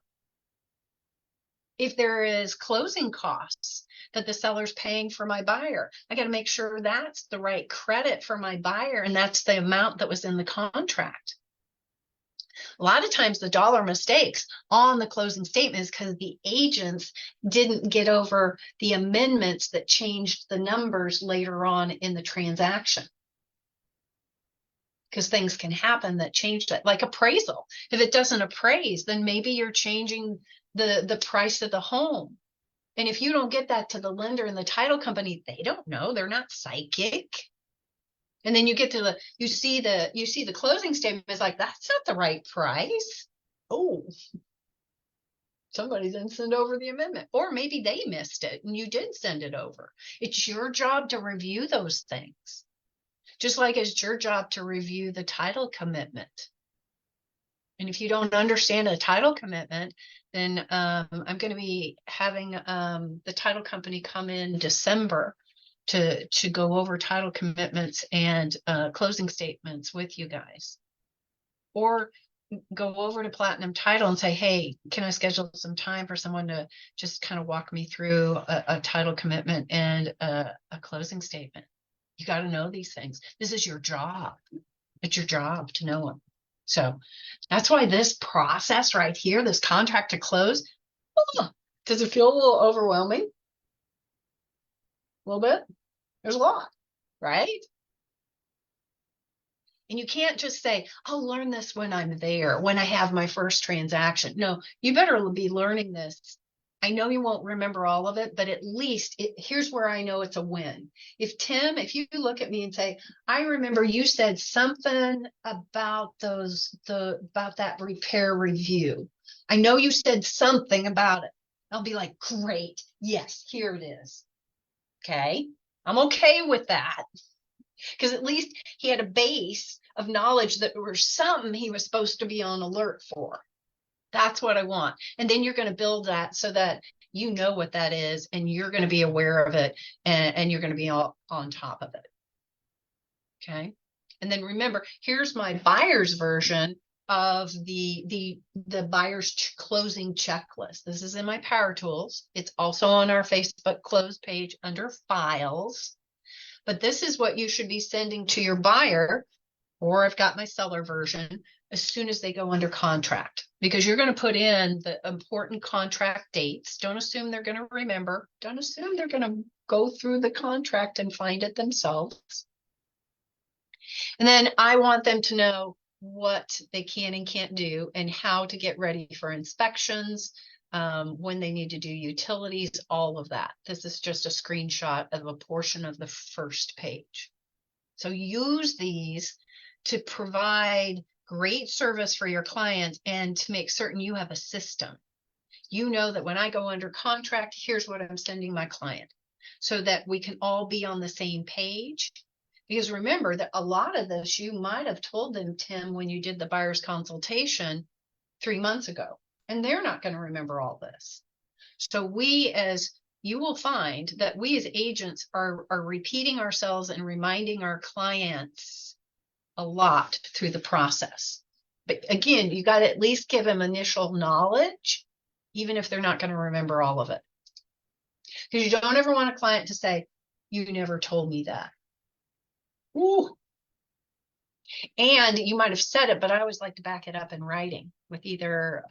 If there is closing costs that the seller's paying for my buyer, I got to make sure that's the right credit for my buyer and that's the amount that was in the contract. A lot of times the dollar mistakes on the closing statement is because the agents didn't get over the amendments that changed the numbers later on in the transaction. Because things can happen that changed it, like appraisal. If it doesn't appraise, then maybe you're changing the price of the home. And if you don't get that to the lender and the title company, they don't know. They're not psychic. And then you get to you see the closing statement is like, that's not the right price. Oh, somebody didn't send over the amendment, or maybe they missed it and you did send it over. It's your job to review those things, just like it's your job to review the title commitment. And if you don't understand a title commitment, then I'm going to be having the title company come in December to go over title commitments and closing statements with you guys, or go over to Platinum Title and say, hey, can I schedule some time for someone to just kind of walk me through a title commitment and a closing statement? You got to know these things. This is your job. It's your job to know them. So that's why this process right here, this contract to close, does it feel a little overwhelming? A little bit? There's a lot, right? And you can't just say, I'll learn this when I'm there, when I have my first transaction. No, you better be learning this. I know you won't remember all of it, but at least here's where I know it's a win. If you look at me and say, I remember you said something about about that repair review. I know you said something about it. I'll be like, great. Yes, here it is. Okay. I'm okay with that. Because at least he had a base of knowledge that there was something he was supposed to be on alert for. That's what I want. And then you're going to build that so that you know what that is and you're going to be aware of it and you're going to be all on top of it. Okay. And then remember, here's my buyer's version of the buyer's closing checklist. This is in my Power Tools. It's also on our Facebook close page under files. But this is what you should be sending to your buyer, or I've got my seller version, as soon as they go under contract, because you're going to put in the important contract dates. Don't assume they're going to remember. Don't assume they're going to go through the contract and find it themselves. And then I want them to know what they can and can't do and how to get ready for inspections, when they need to do utilities, all of that. This is just a screenshot of a portion of the first page. So use these to provide great service for your clients and to make certain you have a system. You know that when I go under contract, here's what I'm sending my client, so that we can all be on the same page. Because remember that a lot of this you might have told them, Tim, when you did the buyer's consultation 3 months ago, and they're not going to remember all this. So you will find that we as agents are repeating ourselves and reminding our clients a lot through the process. But again, you got to at least give them initial knowledge, even if they're not going to remember all of it. Because you don't ever want a client to say, you never told me that. Ooh. And you might have said it, but I always like to back it up in writing with either,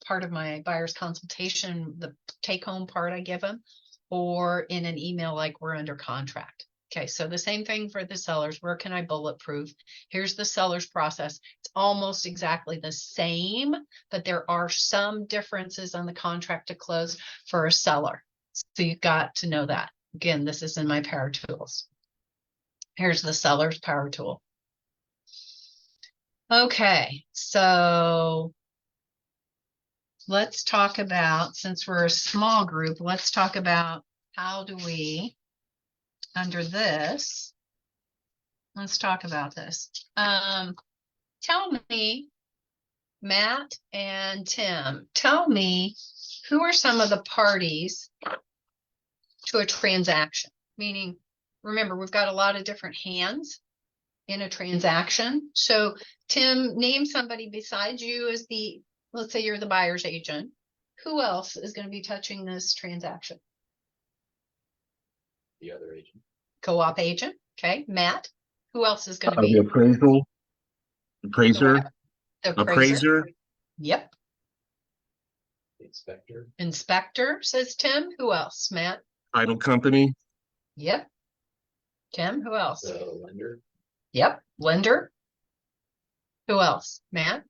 part of my buyer's consultation, the take-home part I give them, or in an email like we're under contract. Okay, so the same thing for the sellers. Where can I bulletproof? Here's the seller's process. It's almost exactly the same, but there are some differences on the contract to close for a seller. So you've got to know that. Again, this is in my Power Tools. Here's the seller's Power Tool. Okay, so let's talk about, since we're a small group, let's talk about how do we, under this, let's talk about this. Tell me, Matt and Tim, tell me who are some of the parties to a transaction? Meaning, remember, we've got a lot of different hands in a transaction. So, Tim, name somebody besides you as let's say you're the buyer's agent. Who else is going to be touching this transaction? The other agent. Co-op agent. Okay. Matt, who else is going to The be? appraiser, The appraiser, Yep. The inspector. Inspector, says Tim. Who else? Matt? title company. Yep. Tim, who else? The lender. Yep. Lender. Who else? Matt?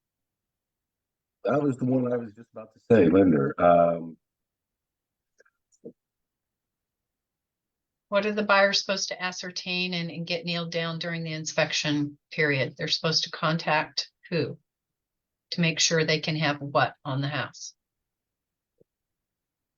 That was the one I was just about to say, lender. What are the buyers supposed to ascertain and get nailed down during the inspection period? They're supposed to contact who to make sure they can have what on the house?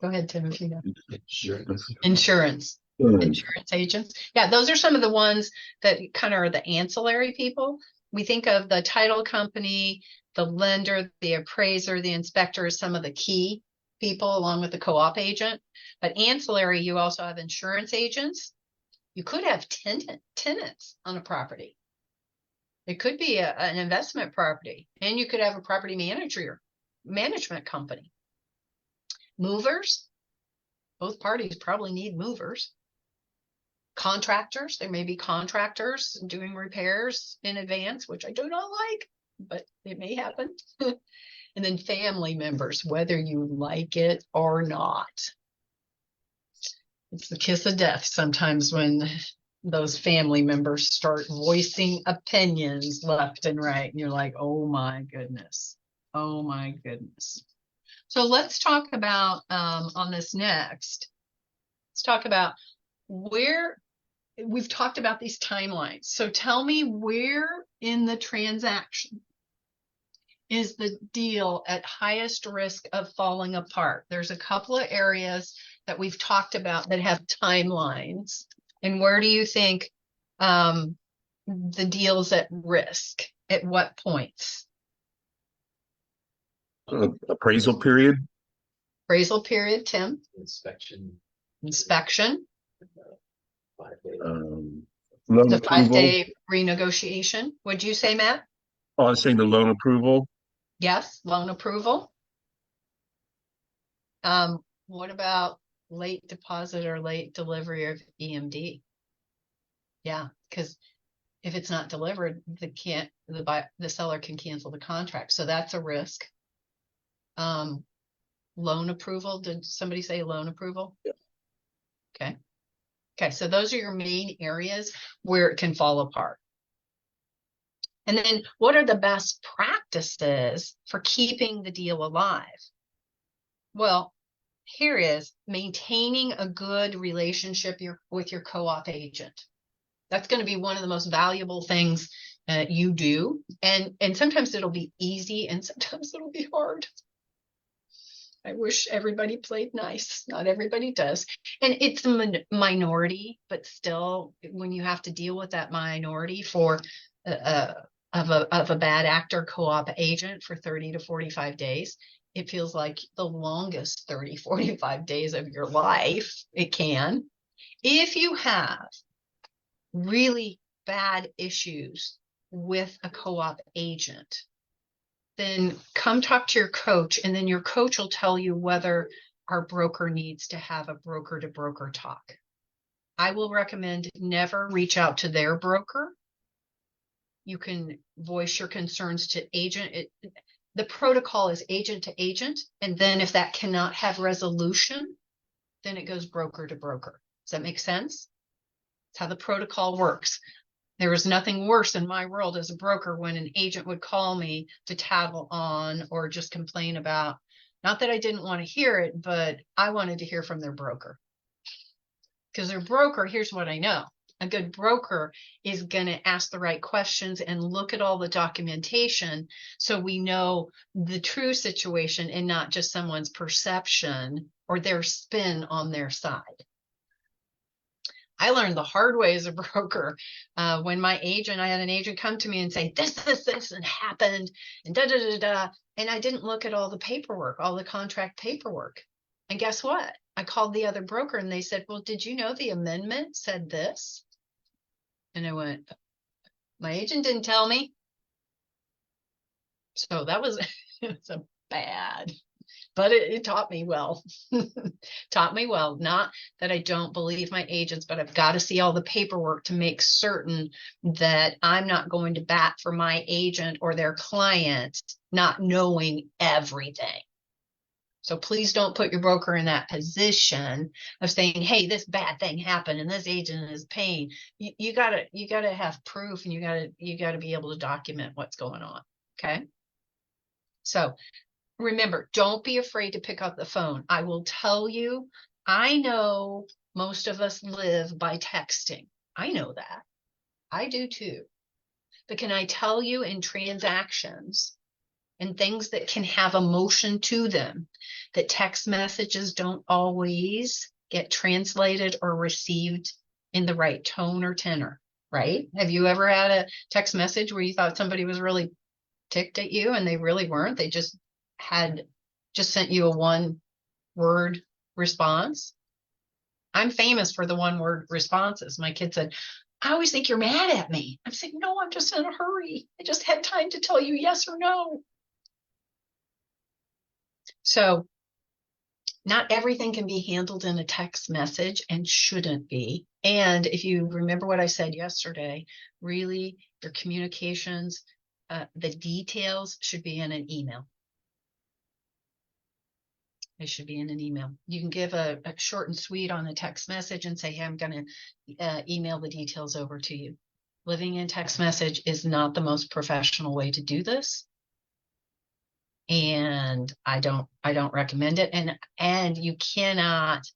Go ahead, Tim, if you know. Insurance. Insurance. Insurance agents. Yeah, those are some of the ones that kind of are the ancillary people. We think of the title company, the lender, the appraiser, the inspector as some of the key people along with the co-op agent. But ancillary, you also have insurance agents. You could have tenants on a property. It could be an investment property, and you could have a property management company. Movers. Both parties probably need movers. Contractors, there may be contractors doing repairs in advance, which I do not like, but it may happen. And then family members, whether you like it or not. It's the kiss of death sometimes when those family members start voicing opinions left and right, and you're like, oh my goodness. Oh my goodness. So let's talk about on this next. Let's talk about where we've talked about these timelines. So tell me where in the transaction is the deal at highest risk of falling apart? There's a couple of areas that we've talked about that have timelines. And where do you think the deal's at risk? At what points? Appraisal period. Appraisal period, Tim. Inspection. Inspection. 5 days. Loan The approval. 5-day renegotiation. What'd you say, Matt? Oh, I was saying the loan approval. Yes, loan approval. What about late deposit or late delivery of EMD? Yeah, because if it's not delivered, the seller can cancel the contract. So that's a risk. Loan approval. Did somebody say loan approval? Yeah. Okay. Okay, so those are your main areas where it can fall apart. And then what are the best practices for keeping the deal alive? Well, here is maintaining a good relationship with your co-op agent. That's going to be one of the most valuable things you do. And sometimes it'll be easy and sometimes it'll be hard. I wish everybody played nice. Not everybody does. And it's a minority, but still, when you have to deal with that minority of a bad actor co-op agent for 30 to 45 days, it feels like the longest 30, 45 days of your life. It can. If you have really bad issues with a co-op agent, then come talk to your coach, and then your coach will tell you whether our broker needs to have a broker to broker talk. I will recommend never reach out to their broker. You can voice your concerns to agent. The protocol is agent to agent. And then if that cannot have resolution, then it goes broker to broker. Does that make sense? That's how the protocol works. There was nothing worse in my world as a broker when an agent would call me to tattle on or just complain about, not that I didn't want to hear it, but I wanted to hear from their broker. Because their broker, here's what I know. A good broker is going to ask the right questions and look at all the documentation so we know the true situation and not just someone's perception or their spin on their side. I learned the hard way as a broker. When I had an agent come to me and say, this, and happened, and da, da, da, da. And I didn't look at all the paperwork, all the contract paperwork. And guess what? I called the other broker and they said, well, did you know the amendment said this? And I went, my agent didn't tell me. So that was, it was a bad, but it taught me well. Taught me well. Not that I don't believe my agents, but I've got to see all the paperwork to make certain that I'm not going to bat for my agent or their client not knowing everything. So please don't put your broker in that position of saying, hey, this bad thing happened and this agent is paying. You gotta have proof, and you gotta be able to document what's going on. Okay. So remember, don't be afraid to pick up the phone. I will tell you, I know most of us live by texting. I know that. I do too. But can I tell you, in transactions and things that can have emotion to them, that text messages don't always get translated or received in the right tone or tenor, right? Have you ever had a text message where you thought somebody was really ticked at you and they really weren't? They just sent you a one-word response? I'm famous for the one-word responses. My kid said, I always think you're mad at me. I'm saying, no, I'm just in a hurry. I just had time to tell you yes or no. So not everything can be handled in a text message, and shouldn't be. And if you remember what I said yesterday, really your communications, the details should be in an email. It should be in an email. You can give a short and sweet on a text message and say, hey, I'm going to email the details over to you. Living in text message is not the most professional way to do this. And I don't recommend it. And you cannot,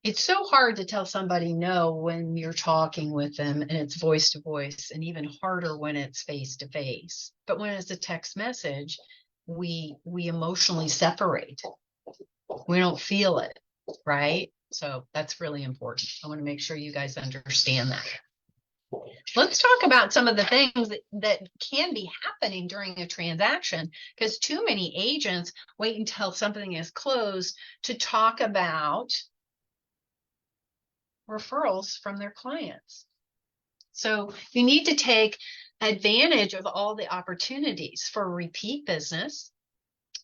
it's so hard to tell somebody no when you're talking with them and it's voice to voice, and even harder when it's face to face. But when it's a text message, we emotionally separate. We don't feel it, right? So that's really important. I want to make sure you guys understand that. Let's talk about some of the things that can be happening during a transaction, because too many agents wait until something is closed to talk about referrals from their clients. So you need to take advantage of all the opportunities for repeat business,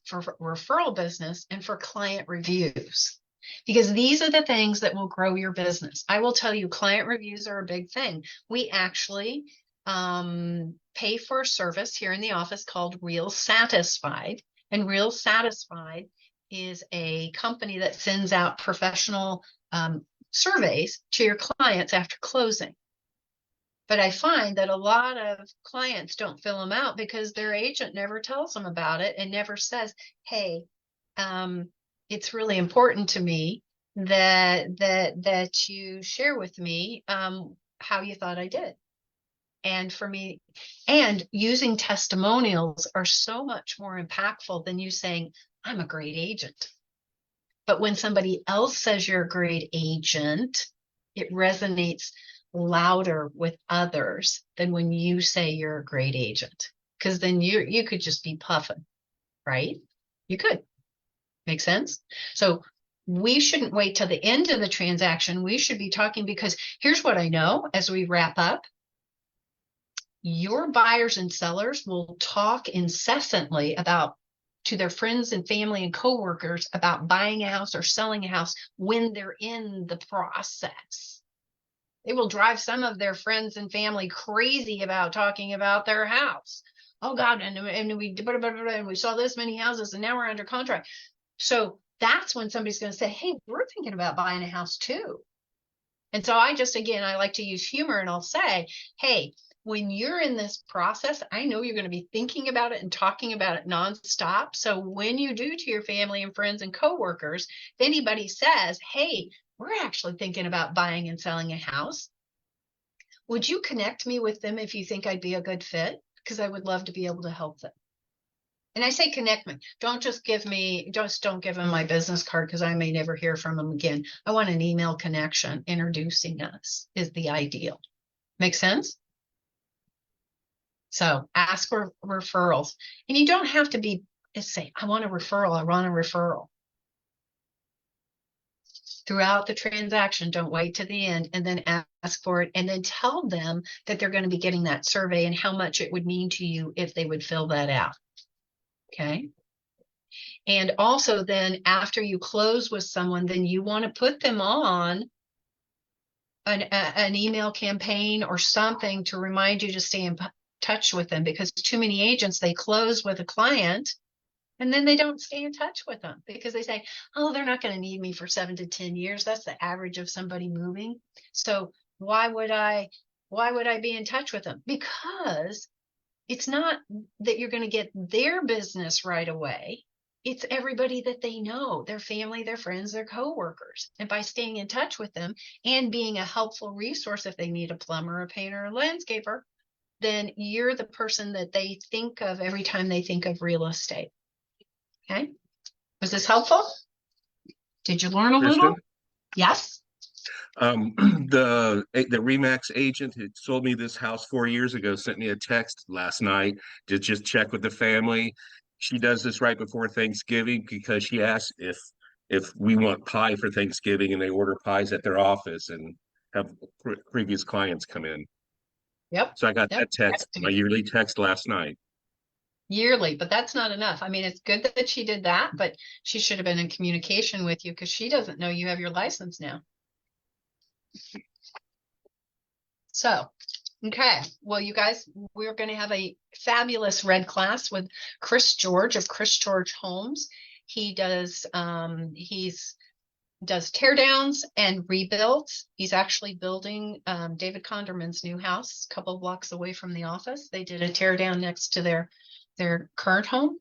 for referral business, and for client reviews, because these are the things that will grow your business. I will tell you, client reviews are a big thing. We actually pay for a service here in the office called Real Satisfied. And Real Satisfied is a company that sends out professional surveys to your clients after closing. But I find that a lot of clients don't fill them out because their agent never tells them about it and never says, hey, it's really important to me that you share with me how you thought I did. And for me, and using testimonials are so much more impactful than you saying, I'm a great agent. But when somebody else says you're a great agent, it resonates louder with others than when you say you're a great agent, because then you could just be puffing, right? You could. Make sense? So we shouldn't wait till the end of the transaction. We should be talking, because here's what I know as we wrap up. Your buyers and sellers will talk incessantly to their friends and family and coworkers about buying a house or selling a house when they're in the process. They will drive some of their friends and family crazy about talking about their house. Oh God, and we saw this many houses and now we're under contract. So that's when somebody's going to say, hey, we're thinking about buying a house too. And so I like to use humor, and I'll say, hey, when you're in this process, I know you're going to be thinking about it and talking about it nonstop. So when you do to your family and friends and coworkers, if anybody says, hey, we're actually thinking about buying and selling a house, would you connect me with them if you think I'd be a good fit? Because I would love to be able to help them. And I say connect me. Don't just don't give him my business card because I may never hear from him again. I want an email connection introducing us is the ideal. Make sense? So ask for referrals. And you don't have to just say, I want a referral. I want a referral. Throughout the transaction, don't wait to the end and then ask for it and then tell them that they're going to be getting that survey and how much it would mean to you if they would fill that out. Okay. And also then after you close with someone, then you want to put them on an email campaign or something to remind you to stay in touch with them, because too many agents, they close with a client and then they don't stay in touch with them because they say, oh, they're not going to need me for 7 to 10 years. That's the average of somebody moving. So why would I be in touch with them? Because it's not that you're going to get their business right away. It's everybody that they know, their family, their friends, their coworkers. And by staying in touch with them and being a helpful resource if they need a plumber, a painter, a landscaper, then you're the person that they think of every time they think of real estate. Okay. Was this helpful? Did you learn a Kristen? little? Yes. The Remax agent who sold me this house 4 years ago sent me a text last night to just check with the family. She does this right before Thanksgiving because she asked if we want pie for Thanksgiving, and they order pies at their office and have previous clients come in. Yep. So I got Yep. that text, my yearly text last night. Yearly, but that's not enough. I mean, it's good that she did that, but she should have been in communication with you because she doesn't know you have your license now. So, okay. Well, you guys, we're going to have a fabulous red class with Chris George of Chris George Homes. He does tear downs and rebuilds. He's actually building David Conderman's new house a couple of blocks away from the office. They did a tear down next to their current home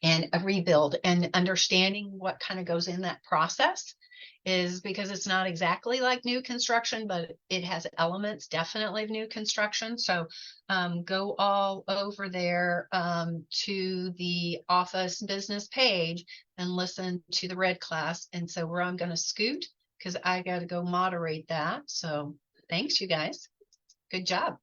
and a rebuild, and understanding what kind of goes in that process is because it's not exactly like new construction, but it has elements definitely of new construction. So go all over there to the office business page and listen to the red class. And so where I'm going to scoot because I got to go moderate that. So thanks, you guys. Good job.